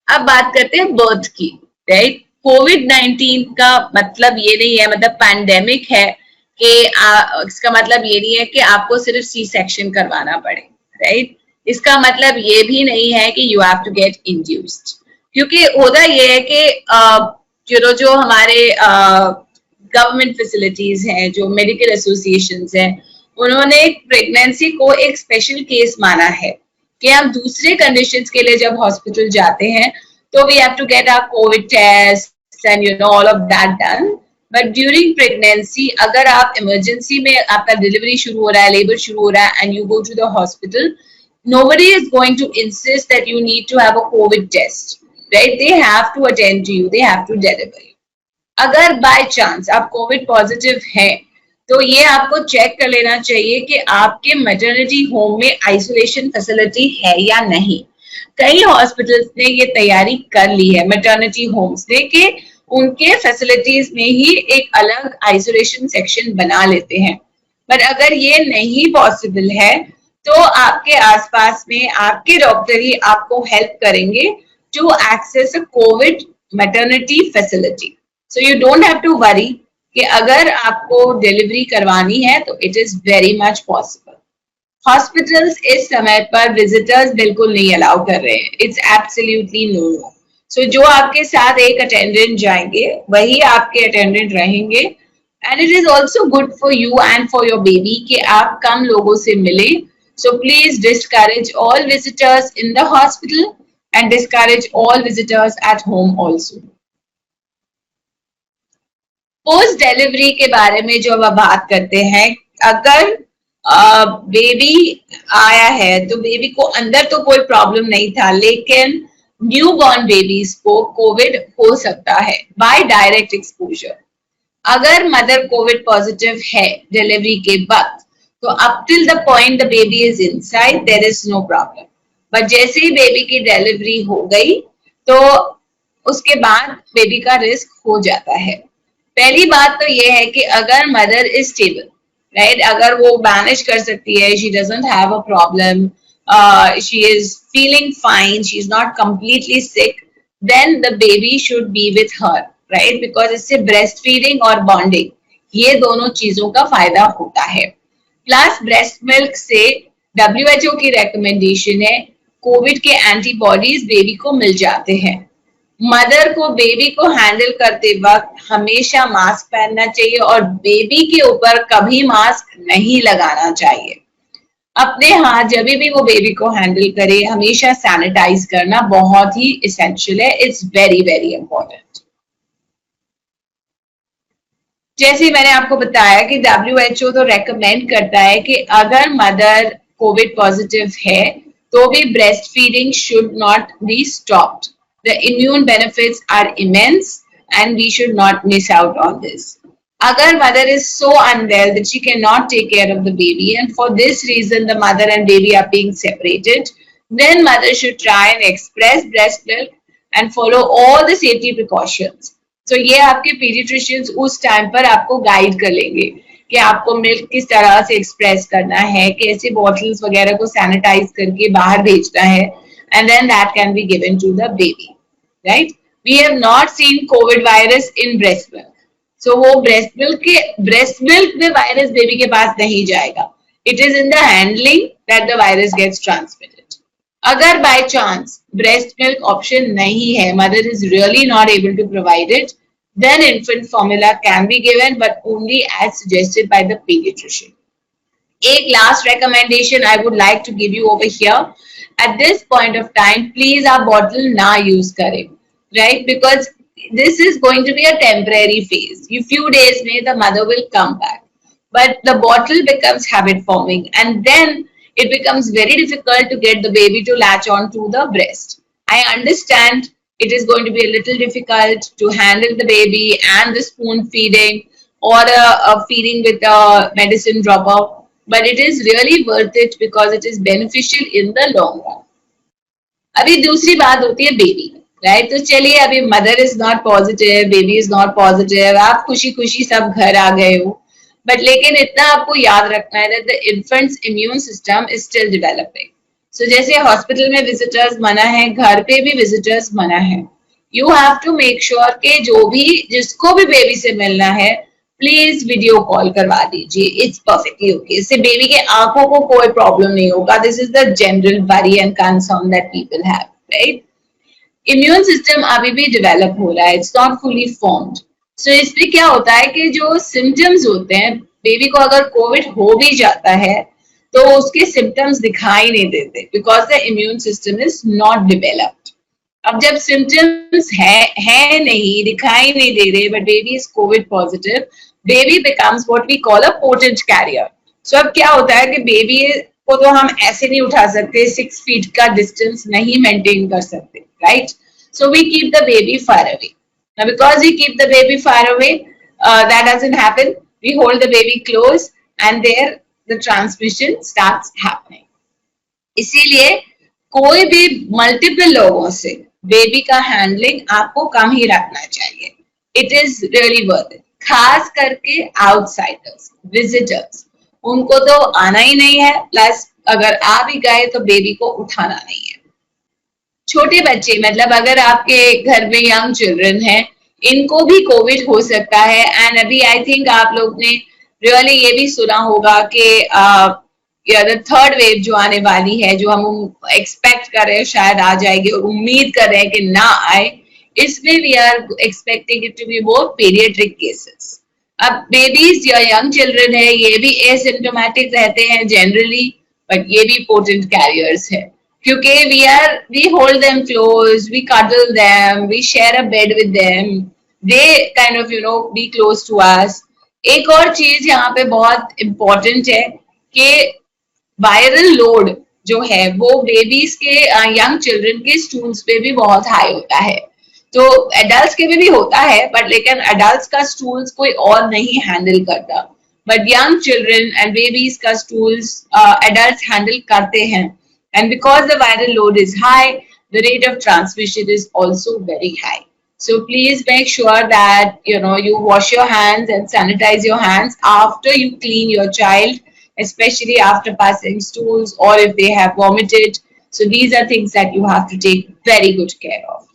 अब बात करते हैं birth की, right? कोविड-19 का मतलब ये नहीं है, मतलब पैंडेमिक है कि इसका मतलब ये नहीं है कि आपको सिर्फ सी सेक्शन करवाना पड़े, राइट? इसका मतलब ये भी नहीं है कि you have to get induced, क्योंकि होता ये है कि जो हमारे गवर्नमेंट फैसिलिटीज हैं, जो मेडिकल एसोसिएशंस हैं, उन्होंने प्रेगनेंसी को एक स्पेशल केस माना है कि हम दूसरे कंडीशंस के लिए जब हॉस्पिटल जाते हैं तो we have to get our covid test and all of that done. But during pregnancy अगर आप इमरजेंसी में आपका डिलीवरी शुरू हो रहा है, लेबर शुरू हो रहा है and you go to the hospital, nobody is going to insist that you need to have a COVID test. Right? They have to attend to you. They have to deliver you. अगर by chance आप COVID positive हैं, तो ये आपको check कर लेना चाहिए कि आपके मैटरनिटी होम में आइसोलेशन फैसिलिटी है या नहीं. कई हॉस्पिटल्स ने ये तैयारी कर ली है, मैटरनिटी होम्स ने, कि उनके फैसिलिटीज में ही एक अलग आइसोलेशन सेक्शन बना लेते हैं. बट अगर ये नहीं पॉसिबल है तो आपके आसपास में आपके डॉक्टर ही आपको हेल्प करेंगे to access a COVID maternity facility. So you don't have to worry कि अगर आपको डिलीवरी करवानी है तो it is very much possible. Hospitals इस समय पर visitors बिल्कुल नहीं allow कर रहे हैं. It's absolutely no. So जो आपके साथ एक attendant जाएंगे वही आपके attendant रहेंगे. And it is also good for you and for your baby कि आप कम लोगों से मिले. So please discourage all visitors in the hospital and discourage all visitors at home also. Post delivery के बारे में जो अब बात करते हैं, अगर बेबी आया है तो बेबी को अंदर तो कोई प्रॉब्लम नहीं था, लेकिन न्यूबॉर्न बेबीज को कोविड हो सकता है बाय डायरेक्ट एक्सपोजर. अगर मदर कोविड पॉजिटिव है डिलीवरी के वक्त तो up till the point the baby is inside there is no problem. But जैसे ही बेबी की डिलीवरी हो गई तो उसके बाद बेबी का रिस्क हो जाता है. पहली बात तो ये है कि अगर मदर इज स्टेबल, राइट, अगर वो मैनेज कर सकती है, she doesn't have a problem, she is feeling fine, she's not completely sick, then the baby should be with her, right? Because इससे breastfeeding और bonding ये दोनों चीजों का फायदा होता है. प्लस ब्रेस्ट मिल्क से WHO की रिकमेंडेशन है, कोविड के एंटीबॉडीज बेबी को मिल जाते हैं. मदर को बेबी को हैंडल करते वक्त हमेशा मास्क पहनना चाहिए और बेबी के ऊपर कभी मास्क नहीं लगाना चाहिए. अपने हाथ जब भी वो बेबी को हैंडल करे हमेशा सैनिटाइज करना बहुत ही इसेंशियल है. It's very very important. जैसे मैंने आपको बताया कि WHO तो रेकमेंड करता है कि अगर मदर कोविड पॉजिटिव है तो भी breast feeding should not be stopped. The immune benefits are immense and we should not miss out on this. Agar mother is so unwell that she cannot take care of the baby and for this reason the mother and baby are being separated, then mother should try and express breast milk and follow all the safety precautions. So ये आपके pediatricians उस time पर आपको guide कर लेंगे कि आपको milk किस तरह से एक्सप्रेस करना है, कैसे बॉटल्स वगैरह को सैनिटाइज करके बाहर भेजना है, and then that can be given to the baby, right? We have not seen COVID virus in breast milk. So वो breast milk में virus baby के पास नहीं जाएगा. It is in the handling that the virus gets transmitted. अगर by chance breast milk option नहीं है, mother is really not able to provide it, then infant formula can be given but only as suggested by the pediatrician. एक last recommendation I would like to give you over here. At this point of time, please our bottle na use kare, right? Because this is going to be a temporary phase. A few days may the mother will come back, but the bottle becomes habit forming, and then it becomes very difficult to get the baby to latch on to the breast. I understand it is going to be a little difficult to handle the baby and the spoon feeding or a feeding with a medicine dropper. But it is really worth it because it is beneficial in the long run. अभी दूसरी बात होती है baby, right? तो चलिए अभी mother is not positive, baby is not positive, आप खुशी खुशी सब घर आ गए हो, बट लेकिन इतना आपको याद रखना है that the infants immune system is still developing. So जैसे हॉस्पिटल में विजिटर्स मना है, घर पे भी विजिटर्स मना है. You have to make sure कि जो भी जिसको भी बेबी से मिलना है प्लीज वीडियो कॉल करवा दीजिए. It's perfectly okay. इससे बेबी के आंखों को कोई प्रॉब्लम नहीं होगा. This is the general worry and concern that people have, right? Immune system अभी भी डेवलप हो रहा है, इट्स नॉट फुली फॉर्म्ड. सो इसमें क्या होता है कि जो सिम्टम्स होते हैं, बेबी को अगर कोविड हो भी जाता है तो उसके सिम्टम्स दिखाई नहीं देते because the immune system is not developed. अब जब सिम्टम्स है नहीं, दिखाई नहीं दे रहे, but baby is COVID positive, baby becomes what we call a potent carrier. So अब क्या होता है कि बेबी को तो हम ऐसे नहीं उठा सकते, 6 फीट का डिस्टेंस नहीं मेंटेन कर सकते, right? So we keep the baby far away. Now because we keep the baby far away, that doesn't happen. We hold the baby close and there the transmission starts happening. इसीलिए कोई भी multiple लोगों से baby का handling आपको कम ही रखना चाहिए. It is really worth it. खास करके आउटसाइडर्स, विजिटर्स, उनको तो आना ही नहीं है, प्लस अगर आ भी गए तो बेबी को उठाना नहीं है. छोटे बच्चे, मतलब अगर आपके घर में यंग चिल्ड्रन हैं, इनको भी कोविड हो सकता है. एंड अभी आई थिंक आप लोग ने रियली ये भी सुना होगा कि द थर्ड वेव जो आने वाली है, जो हम एक्सपेक्ट कर रहे हैं शायद आ जाएगी और उम्मीद कर रहे हैं कि ना आए, इसमें we are expecting it to be more paediatric cases. अब बेबीज या यंग चिल्ड्रन है, ये भी एसिम्प्टोमेटिक रहते हैं जनरली, बट ये भी पोटेंट कैरियर्स है क्योंकि we hold them close, we cuddle them, we share a bed with them, they kind of be close to us. एक और चीज यहाँ पे बहुत इम्पोर्टेंट है कि वायरल लोड जो है वो बेबीज के, यंग चिल्ड्रन के स्टूल्स पे भी बहुत हाई होता है. तो एडल्ट्स के भी होता है, बट लेकिन एडल्ट्स का स्टूल्स कोई और नहीं हैंडल करता, but young children and babies का स्टूल्स एडल्ट्स हैंडल करते हैं. And because the viral load is high, the rate of transmission is also very high. So please make sure that you wash your hands and sanitize your hands after you clean your child, especially after passing stools or if they have vomited. So these are things that you have to take very good care of.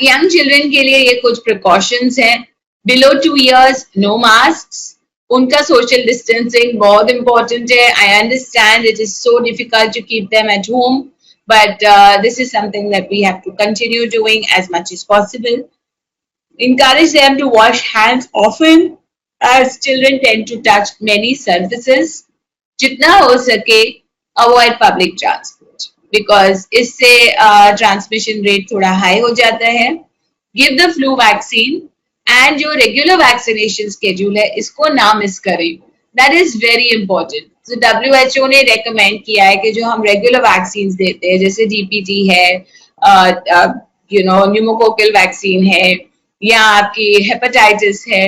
Young children के लिए ये कुछ precautions हैं. Below 2 years, no masks. उनका social distancing बहुत important है. I understand it is so difficult to keep them at home, but this is something that we have to continue doing as much as possible. Encourage them to wash hands often, as children tend to touch many surfaces. जितना हो सके avoid public transport, because इससे transmission rate थोड़ा high हो जाता है. Give the flu vaccine, and जो regular vaccination schedule है इसको ना miss करें. That is very important. So WHO ने recommend किया है कि जो हम regular vaccines देते हैं, जैसे DPT है, pneumococcal vaccine है, या आपकी hepatitis है,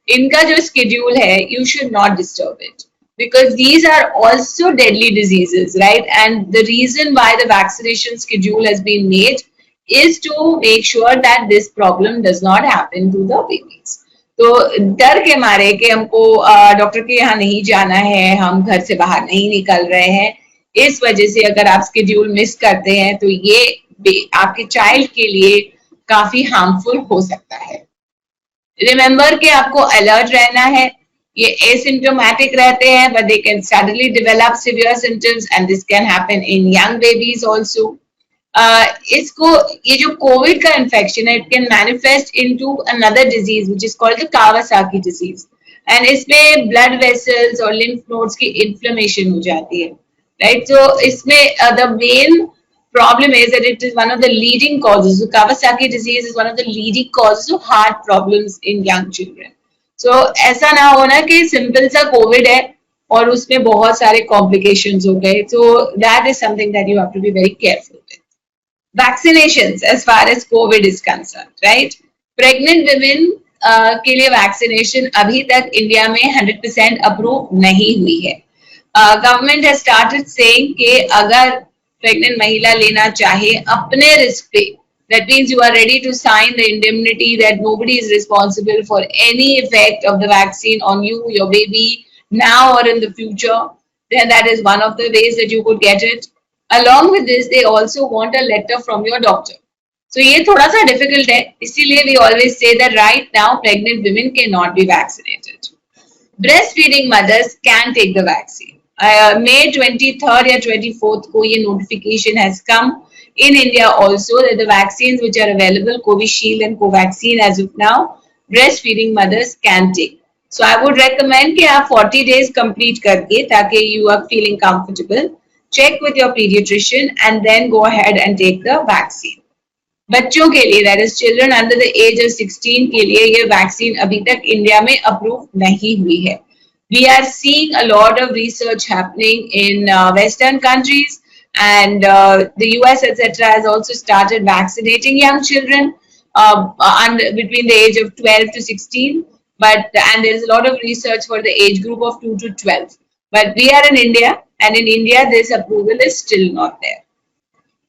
इनका जो schedule है, you should not disturb it. Because these are also deadly diseases, right? And the reason why the vaccination schedule has been made is to make sure that this problem does not happen to the babies. तो डर के मारे कि हमको doctor के यहाँ नहीं जाना है, हम घर से बाहर नहीं निकल रहे हैं, इस वजह से अगर आप स्केड्यूल मिस करते हैं तो ये आपके चाइल्ड के लिए काफी हार्मफुल हो सकता है. रिमेंबर कि आपको अलर्ट रहना है. ये asymptomatic रहते हैं, but they can suddenly develop severe symptoms, and this can happen in young babies also. इसको ये जो कोविड का इन्फेक्शन है, it can manifest into another disease which is called the Kawasaki disease, and इसमें blood vessels और lymph nodes की inflammation हो जाती है, right? So इसमें the main problem is that it is one of the leading causes. So Kawasaki disease is one of the leading causes of heart problems in young children. So ऐसा ना होना कि simple सा Covid है और उसमें बहुत सारे कॉम्प्लिकेशंस हो गए. So that is something that you have to be very careful with. Vaccinations as far as COVID is concerned, right? Pregnant women के लिए vaccination अभी तक इंडिया में 100% अप्रूव नहीं हुई है. Government has started saying कि अगर pregnant महिला लेना चाहे अपने रिस्क पे, that means you are ready to sign the indemnity that nobody is responsible for any effect of the vaccine on you, your baby, now or in the future, then that is one of the ways that you could get it. Along with this, they also want a letter from your doctor. So ये थोड़ा सा difficult है, इसीलिए we always say that right now pregnant women cannot be vaccinated. Breastfeeding mothers can take the vaccine. May 23rd या 24th को ये notification has come in India also that the vaccines which are available, Covishield and Covaxin as of now, breastfeeding mothers can take. So I would recommend कि आप 40 days complete करके, ताकि you are feeling comfortable, check with your pediatrician and then go ahead and take the vaccine. बच्चों के लिए, that is children under the age of 16 के लिए ये vaccine अभी तक इंडिया में अप्रूव नहीं हुई है. We are seeing a lot of research happening in Western countries, and the US, etc., has also started vaccinating young children between the age of 12 to 16. And there is a lot of research for the age group of 2 to 12. But we are in India, and in India, this approval is still not there.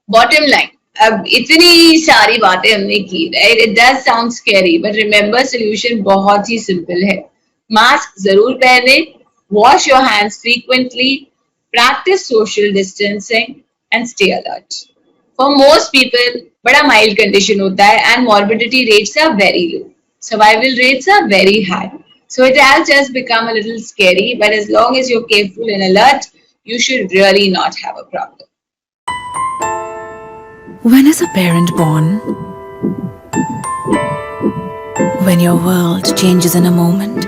Bottom line, अब इतनी सारी बातें हमने की, right? It does sound scary, but remember, solution बहुत ही simple है. Mask जरूर पहने, wash your hands frequently, practice social distancing, and stay alert. For most people, बड़ा mild condition होता है, and morbidity rates are very low. Survival rates are very high. So it has just become a little scary, but as long as you're careful and alert, you should really not have a problem. When is a parent born? When your world changes in a moment?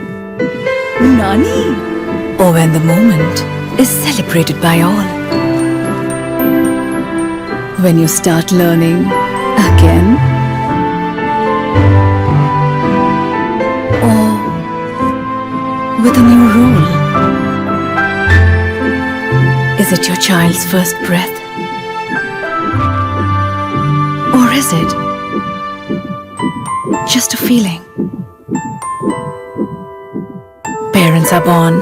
Nani? Or when the moment is celebrated by all? When you start learning again? Or with a new role? Is it your child's first breath? Or is it just a feeling? Parents are born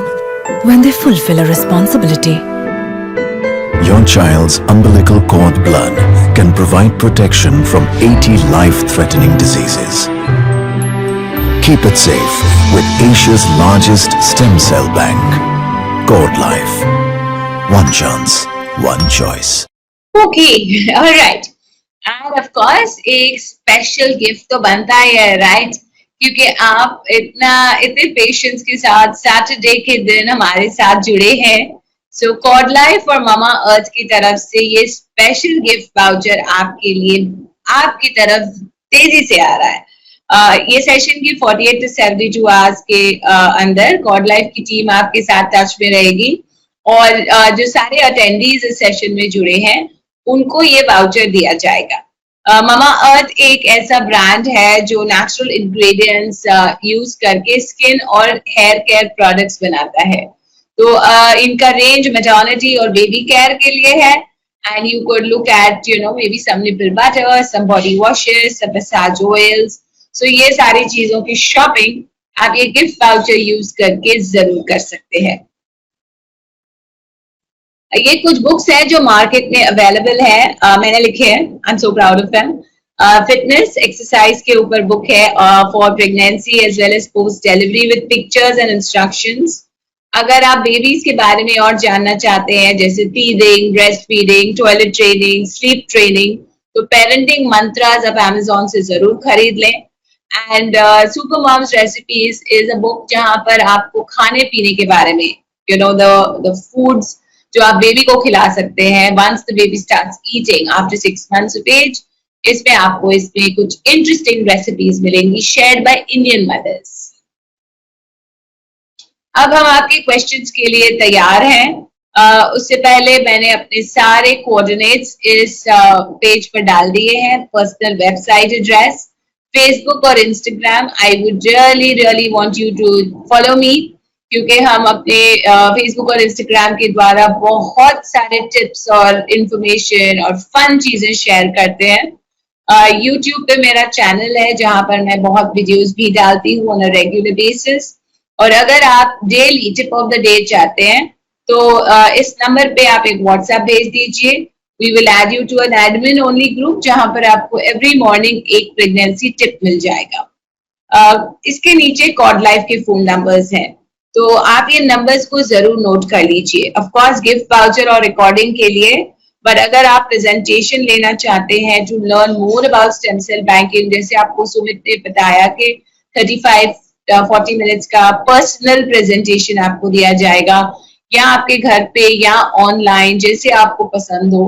when they fulfill a responsibility. Your child's umbilical cord blood can provide protection from 80 life-threatening diseases. Keep it safe with Asia's largest stem cell bank. Cord Life. One chance, one choice. Okay, all right. And of course, एक special gift तो बनता ही है, right? क्योंकि आप इतने patience के साथ Saturday के दिन हमारे साथ जुड़े हैं. सो कॉर्ड लाइफ और मामा अर्थ की तरफ से ये स्पेशल गिफ्ट वाउचर आपके लिए आपकी तरफ तेजी से आ रहा है. ये सेशन की 48 to 72 आवर्स के अंदर कॉर्ड लाइफ की टीम आपके साथ टच में रहेगी और जो सारे अटेंडीज इस सेशन में जुड़े हैं उनको ये वाउचर दिया जाएगा. मामा अर्थ एक ऐसा ब्रांड है जो नेचुरल इंग्रेडिएंट्स यूज करके स्किन और हेयर केयर प्रोडक्ट्स बनाता है. तो इनका रेंज मैटरनिटी और बेबी केयर के लिए है. And you could look at maybe some nipple butter, some body washes, some massage oils. So ये सारी चीजों की शॉपिंग आप ये गिफ्ट वाउचर यूज करके जरूर कर सकते हैं. ये कुछ बुक्स हैं जो मार्केट में अवेलेबल है. मैंने लिखे हैं. I am so proud of them. Fitness exercise के ऊपर बुक है for pregnancy as well as post delivery with pictures and instructions. अगर आप बेबीज के बारे में और जानना चाहते हैं जैसे feeding, breast feeding, toilet training, sleep training, तो पेरेंटिंग मंत्रास आप Amazon से जरूर खरीद लें. And super moms recipes is a book जहां पर आपको खाने पीने के बारे में द फूड्स जो आप बेबी को खिला सकते हैं once the baby starts eating after 6 months of age. इसमें आपको इसमें कुछ इंटरेस्टिंग रेसिपीज मिलेंगी शेयर्ड बाय इंडियन मदर्स. अब हम आपके क्वेश्चंस के लिए तैयार हैं. उससे पहले मैंने अपने सारे कोऑर्डिनेट्स इस पेज पर डाल दिए हैं. पर्सनल वेबसाइट एड्रेस, फेसबुक और Instagram. I would really want you to follow me क्योंकि हम अपने फेसबुक और इंस्टाग्राम के द्वारा बहुत सारे टिप्स और इंफॉर्मेशन और फन चीजें शेयर करते हैं. यूट्यूब पे मेरा चैनल है जहां पर मैं बहुत वीडियोस भी डालती हूँ ऑन अ रेगुलर बेसिस. और अगर आप daily tip of the day चाहते हैं तो इस नंबर पे आप एक व्हाट्सएप भेज दीजिए. We will add you to an admin only group जहां पर आपको एवरी मॉर्निंग एक प्रेगनेंसी टिप मिल जाएगा. इसके नीचे कॉर्ड लाइफ के फोन नंबर्स हैं तो आप ये नंबर्स को जरूर नोट कर लीजिए. ऑफ कोर्स गिफ्ट वाउचर और रिकॉर्डिंग के लिए, बट अगर आप प्रेजेंटेशन लेना चाहते हैं to learn more about stem cell banking, जैसे आपको सुमित ने बताया कि 35-40 मिनट्स का पर्सनल प्रेजेंटेशन आपको दिया जाएगा या आपके घर पे या ऑनलाइन जैसे आपको पसंद हो,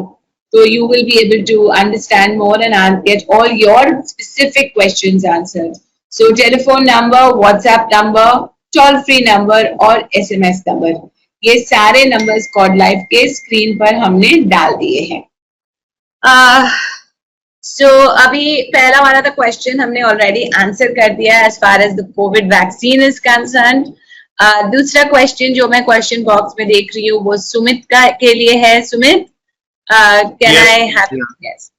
तो you will be able to understand more and get all your specific questions answered. So telephone number, WhatsApp number, toll free number और SMS नंबर, ये सारे नंबर्स कॉर्ड लाइफ के स्क्रीन पर हमने डाल दिए हैं. सो अभी पहला वाला था क्वेश्चन हमने ऑलरेडी आंसर कर दिया as far as the covid vaccine is concerned. दूसरा क्वेश्चन जो मैं क्वेश्चन बॉक्स में देख रही हूँ वो सुमित का के लिए है. Sumit, can I have yes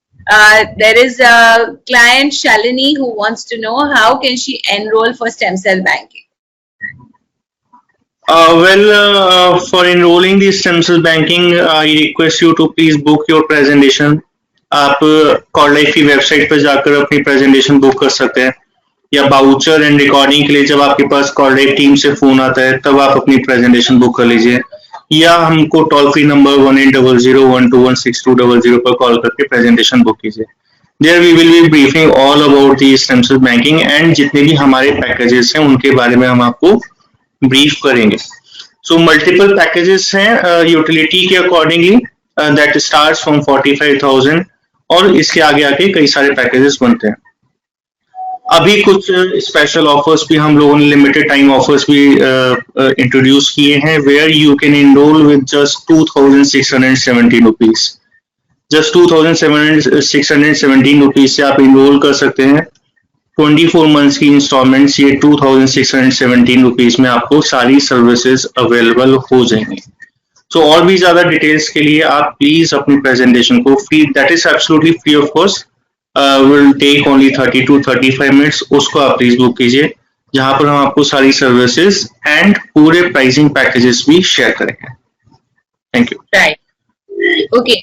there is a client Shalini who wants to know how can she enroll for stem cell banking. For enrolling the stem cell banking, I request you to please book your presentation. आप cord Life की website पर जाकर अपनी presentation book कर सकते हैं या voucher and recording के लिए जब आपके पास कॉर्ड लाइफ टीम से फोन आता है तब आप अपनी प्रेजेंटेशन बुक कर लीजिए या हमको टोल फ्री नंबर 1800121620 पर कॉल करके प्रेजेंटेशन बुक कीजिए. There we will be briefing all about the stem cell banking and जितने भी हमारे पैकेजेस हैं उनके बारे में हम आपको ब्रीफ करेंगे. So multiple पैकेजेस हैं यूटिलिटी के अकॉर्डिंगली that starts from 45,000 और इसके आगे आके कई सारे पैकेजेस बनते हैं. अभी कुछ स्पेशल ऑफर्स भी हम लोगों ने लिमिटेड टाइम ऑफर्स भी इंट्रोड्यूस किए हैं where you can enrol with just 2,617 rupees. Just 2,617 rupees से आप इनरोल कर सकते हैं. 24 मंथ्स की इंस्टॉलमेंट्स ये 2,617 रुपीज में आपको सारी सर्विसेज अवेलेबल हो जाएंगी. तो और भी ज्यादा डिटेल्स के लिए आप प्लीज अपनी प्रेजेंटेशन को free, that is absolutely free of cost, will take only 30 to 35 minutes, उसको आप प्लीज बुक कीजिए जहां पर हम आपको सारी सर्विसेज एंड पूरे प्राइसिंग पैकेजेस भी शेयर करेंगे. Thank you. Right, okay.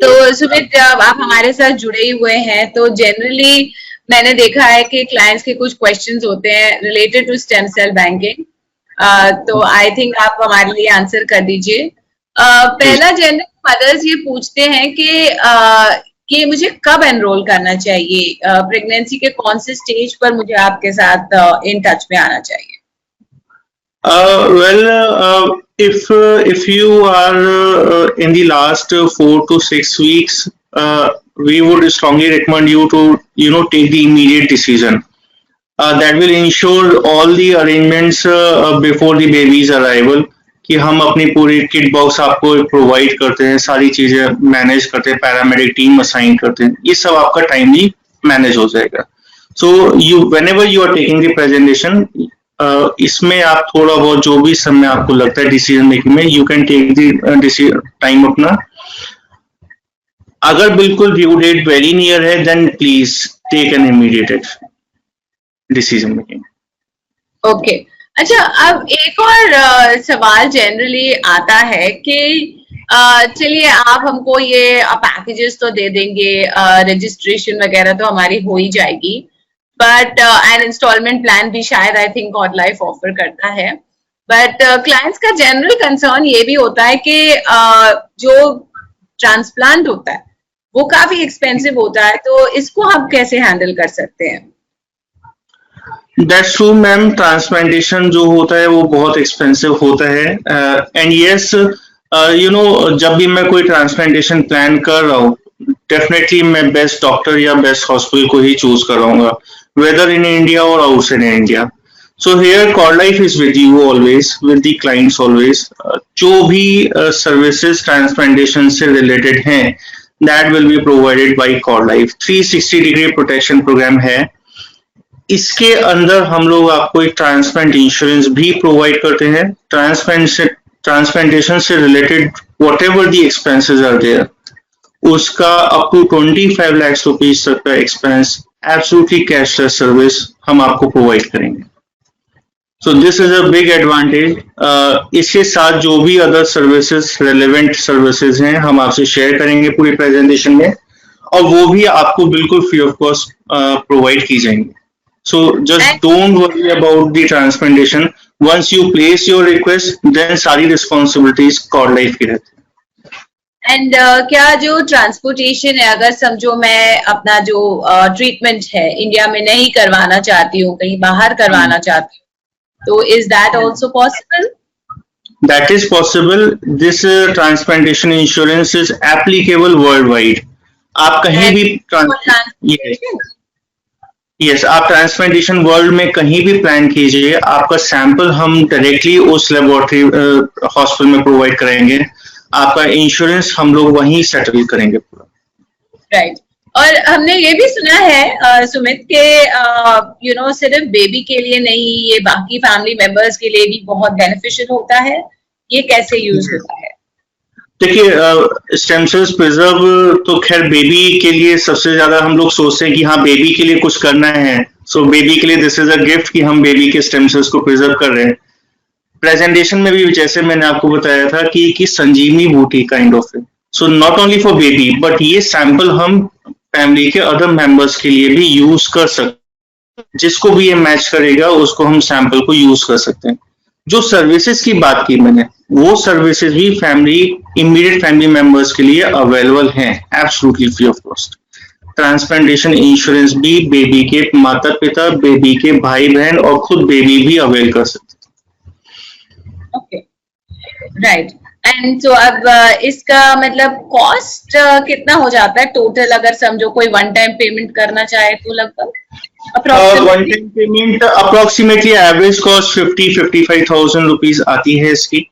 तो सुमित, आप हमारे साथ जुड़े हुए हैं तो जनरली मैंने देखा है कि क्लाइंट्स के कुछ क्वेश्चंस होते हैं related to stem cell banking, तो आई थिंक आप हमारे लिए आंसर कर दीजिए। पहला जनरल मदर्स ये पूछते हैं कि मुझे कब एनरोल करना चाहिए, प्रेगनेंसी के कौन से स्टेज पर मुझे आपके साथ इन टच में आना चाहिए? If you are in the last 4 to 6 weeks, we would strongly recommend you to take the immediate decision. That will ensure all the arrangements before the baby's arrival. कि हम अपनी पूरी किट बॉक्स आपको provide करते हैं, सारी चीजें manage करते हैं, पैरामेडिक टीम असाइन करते हैं, ये सब आपका टाइमली मैनेज हो जाएगा। सो whenever you are taking the presentation, इसमें आप थोड़ा बहुत जो भी समय आपको लगता है डिसीजन मेकिंग में, you can take the time अपना। अगर बिल्कुल ड्यू डेट वेरी नियर है, then please take an immediate decision making. Okay, अच्छा, अब एक और सवाल जनरली आता है कि चलिए आप हमको ये पैकेजेस तो दे देंगे, रजिस्ट्रेशन वगैरह तो हमारी हो ही जाएगी, बट एन इंस्टॉलमेंट प्लान भी शायद I think Cord Life offer करता है, बट क्लाइंट्स का जनरल कंसर्न ये भी होता है कि जो ट्रांसप्लांट होता है वो काफी एक्सपेंसिव होता है, तो इसको हम कैसे हैंडल कर सकते हैं? दैट्स ट्रू मैम, ट्रांसप्लांटेशन जो होता है वो बहुत एक्सपेंसिव होता है, एंड यस जब भी मैं कोई ट्रांसप्लांटेशन प्लान कर रहा हूँ, डेफिनेटली मैं बेस्ट डॉक्टर या बेस्ट हॉस्पिटल को ही चूज कराऊंगा, whether in India or outside India. So here Cord Life is with you always, with the clients always. जो भी services transplantation से related हैं, that will be provided by Cord Life. 360 degree protection program है। इसके अंदर हम लोग आपको एक ट्रांसप्लांट इंश्योरेंस भी प्रोवाइड करते हैं। ट्रांसप्लांटेशन से related whatever the expenses are there, उसका अप टू 25 लाख रुपीज तक का एक्सपेंस एब्सोल्युटली कैशलेस सर्विस हम आपको प्रोवाइड करेंगे। So this is a big advantage. इसके साथ जो भी अदर सर्विसेज, रेलेवेंट सर्विसेज हैं, हम आपसे शेयर करेंगे पूरी प्रेजेंटेशन में, और वो भी आपको बिल्कुल फ्री ऑफ कॉस्ट प्रोवाइड की जाएंगी। So just don't worry about the transplantation, once you place your request, then सारी रिस्पॉन्सिबिलिटीज कॉर्ड लाइफ की रहती है। एंड क्या जो ट्रांसपोर्टेशन है, अगर समझो मैं अपना जो ट्रीटमेंट है इंडिया में नहीं करवाना चाहती हूँ, कहीं बाहर करवाना चाहती हूँ, तो is that also possible? That is possible. This transplantation insurance is applicable worldwide. आप कहीं भी yes, आप ट्रांसप्लांटेशन वर्ल्ड में कहीं भी प्लान कीजिए, आपका सैंपल हम डायरेक्टली उस लेबोरेटरी हॉस्पिटल में प्रोवाइड करेंगे, आपका इंश्योरेंस हम लोग वहीं सेटल करेंगे पूरा। राइट, और हमने ये भी सुना है सुमित के सिर्फ बेबी के लिए नहीं, ये बाकी फैमिली मेंबर्स के लिए भी बहुत बेनिफिशियल होता है, ये कैसे यूज होता है? देखिए, स्टेम सेल्स प्रिजर्व तो खैर बेबी के लिए सबसे ज्यादा हम लोग सोचते हैं कि हाँ बेबी के लिए कुछ करना है, सो बेबी के लिए दिस इज अ गिफ्ट कि हम बेबी के स्टेम सेल्स को प्रिजर्व कर रहे हैं। प्रेजेंटेशन में भी जैसे मैंने आपको बताया था कि संजीवनी बूटी काइंड ऑफ है, so not only for baby, but ये सैंपल हम फैमिली के अदर मेंबर्स के लिए भी यूज कर सकते हैं, जिसको भी ये मैच करेगा उसको हम सैंपल को यूज कर सकते हैं। जो सर्विसेज की बात की मैंने, वो सर्विसेज भी इमीडिएट फैमिली मेंबर्स के लिए अवेलेबल हैं, absolutely free of cost. Transplantation insurance भी बेबी के माता पिता, बेबी के भाई बहन और खुद बेबी भी अवेल कर सकते हैं। Okay, right. एंड सो अब इसका मतलब कॉस्ट कितना हो जाता है टोटल, अगर समझो कोई वन टाइम पेमेंट करना चाहे तो लगभग one time payment approximately average cost 50-55,000 rupees आती है इसकी।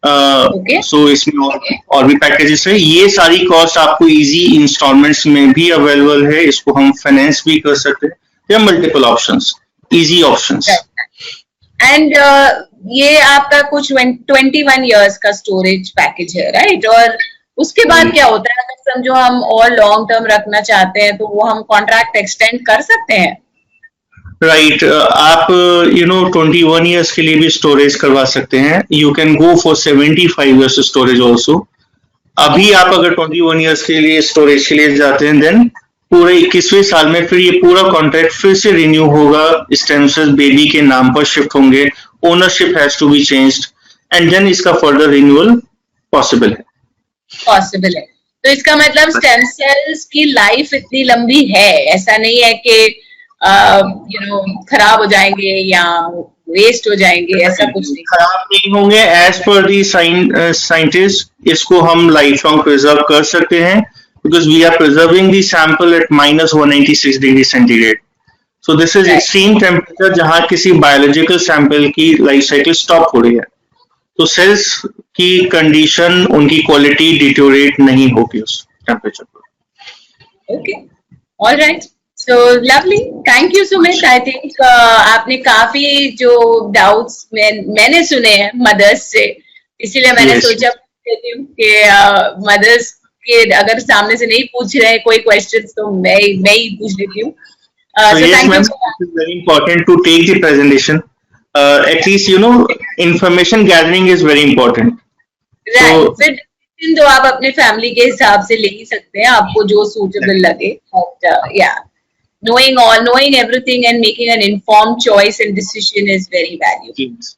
सो इसमें और भी पैकेजेस है, ये सारी कॉस्ट आपको इजी इंस्टॉलमेंट्स में भी अवेलेबल है, इसको हम फाइनेंस भी कर सकते हैं, या multiple options, easy options. And ये आपका कुछ 21 इयर्स का स्टोरेज पैकेज है, राइट? और उसके बाद क्या होता है, अगर समझो हम और लॉन्ग टर्म रखना चाहते हैं तो वो हम कॉन्ट्रैक्ट एक्सटेंड कर सकते हैं? राइट, आप 21 इयर्स के लिए भी स्टोरेज करवा सकते हैं। You can go for 75 years storage also. अभी आप अगर 21 इयर्स के लिए स्टोरेज के लिए जाते हैं, देन पूरे 21वें साल में फिर ये पूरा कॉन्ट्रैक्ट फिर से रिन्यू होगा, स्टेम सेल्स बेबी के नाम पर शिफ्ट होंगे, ownership has to be changed and then इसका फर्दर रिन्यूअल पॉसिबल है। पॉसिबल है। तो इसका मतलब स्टेम सेल्स की लाइफ इतनी लंबी है, ऐसा नहीं है कि खराब हो जाएंगे या वेस्ट हो जाएंगे, ऐसा कुछ नहीं। खराब नहीं होंगे, एज पर दी साइंटिस्ट इसको हम लाइफ लॉन्ग प्रिजर्व कर सकते हैं, because we are preserving the sample at -196 degree centigrade. So this is extreme temperature जहां किसी biological sample की लाइफ साइकिल स्टॉप हो रही है, तो सेल्स की कंडीशन, उनकी क्वालिटी डिटोरेट नहीं होगी उस टेम्परेचर पर। Okay, alright, so lovely, thank you Sumit. I think आपने काफी जो डाउट्स मैंने सुने हैं मदर्स से, इसीलिए मैंने सोचा कि मदर्स के अगर सामने से नहीं पूछ रहे हैं कोई क्वेश्चंस तो मैं ही पूछ लेती हूँ। Yes, ma'am, it is very important to take the presentation. At least information gathering is very important. Right. फिर तो आप अपने फैमिली के हिसाब से ले ही सकते हैं, आपको जो सूटेबल लगे। But yeah, knowing everything and making an informed choice and decision is very valuable.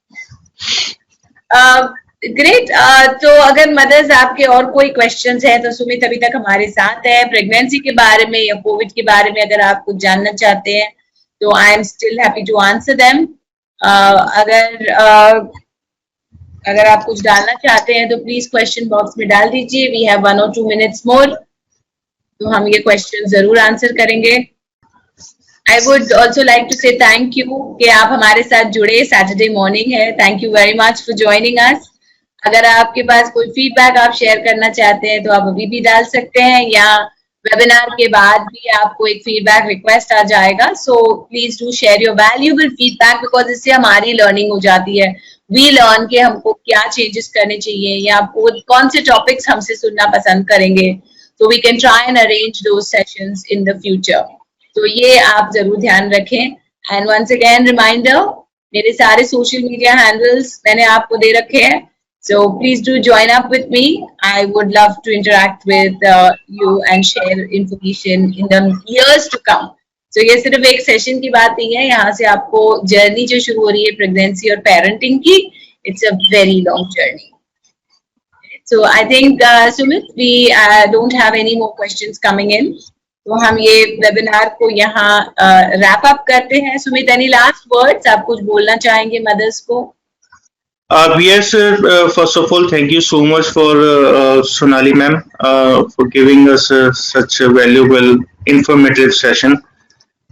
Great. तो अगर मदर्स आपके और कोई क्वेश्चंस हैं तो सुमित अभी तक हमारे साथ है। प्रेगनेंसी के बारे में या कोविड के बारे में अगर आप कुछ जानना चाहते हैं तो I am still happy to answer them. अगर आप कुछ डालना चाहते हैं तो प्लीज क्वेश्चन बॉक्स में डाल दीजिए। वी हैव 1 or 2 minutes मोर, तो हम ये क्वेश्चन जरूर आंसर करेंगे। I would also like to say thank you कि आप हमारे साथ जुड़े। सैटरडे मॉर्निंग है, thank you very much for joining us. अगर आपके पास कोई फीडबैक आप शेयर करना चाहते हैं तो आप अभी भी डाल सकते हैं, या वेबिनार के बाद भी आपको एक फीडबैक रिक्वेस्ट आ जाएगा। So please do share your valuable feedback, because इससे हमारी लर्निंग हो जाती है। वी लर्न के हमको क्या चेंजेस करने चाहिए या आपको कौन से टॉपिक्स हमसे सुनना पसंद करेंगे, तो we can try and arrange those sessions in the future. तो ये आप जरूर ध्यान रखें। एंड वंस अगेन रिमाइंडर, मेरे सारे सोशल मीडिया हैंडल्स मैंने आपको दे रखे हैं, so please do join up with me. I would love to interact with you and share information in the years to come. So ये सिर्फ एक सेशन की बात नहीं है, यहाँ से आपको जर्नी जो शुरू हो रही है प्रेगनेंसी और पेरेंटिंग की, it's a very long journey. So I think Sumit, we don't have any more questions coming in. तो हम ये वेबिनार को यहाँ रैप अप करते हैं। Sumit, any last words? आप कुछ बोलना चाहेंगे मदर्स को? Yes, first of all, thank you so much for Sonali ma'am for giving us such a valuable, informative session,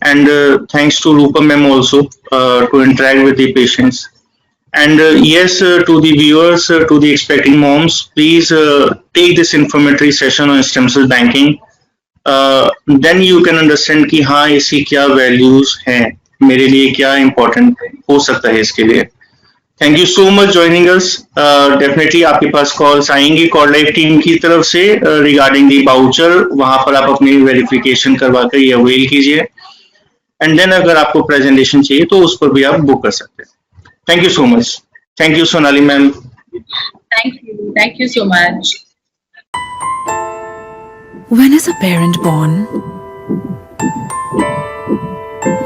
and thanks to Rupa ma'am also to interact with the patients. And yes, to the viewers, to the expecting moms, please take this informative session on stem cell banking. Then you can understand कि हाँ इसकी क्या values हैं, मेरे लिए क्या important हो सकता है इसके लिए। Thank you so much joining us. Definitely आपके पास कॉल्स आएंगी कॉल लाइफ टीम की तरफ से रिगार्डिंग दी बाउचर, वहां पर आप अपनी वेरिफिकेशन करवा कर ये अवेल कीजिए। एंड देन अगर आपको प्रेजेंटेशन चाहिए तो उस पर भी आप बुक कर सकते हैं। Thank you so much. Thank you Sonali ma'am. Thank you so much. When is a parent born?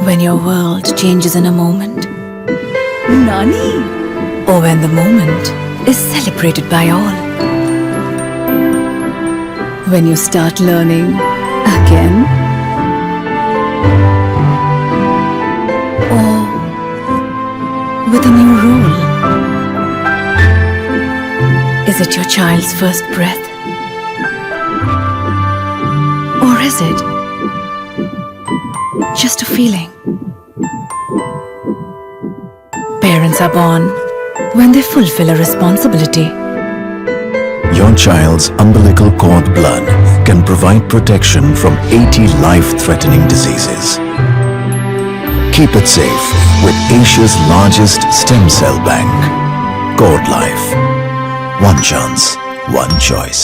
When your world changes in a moment. Nani? Or when the moment is celebrated by all. When you start learning again. Or with a new role. Is it your child's first breath? Or is it just a feeling? Parents are born when they fulfill a responsibility. Your child's umbilical cord blood can provide protection from 80 life-threatening diseases. Keep it safe with Asia's largest stem cell bank. Cord Life. One chance, one choice.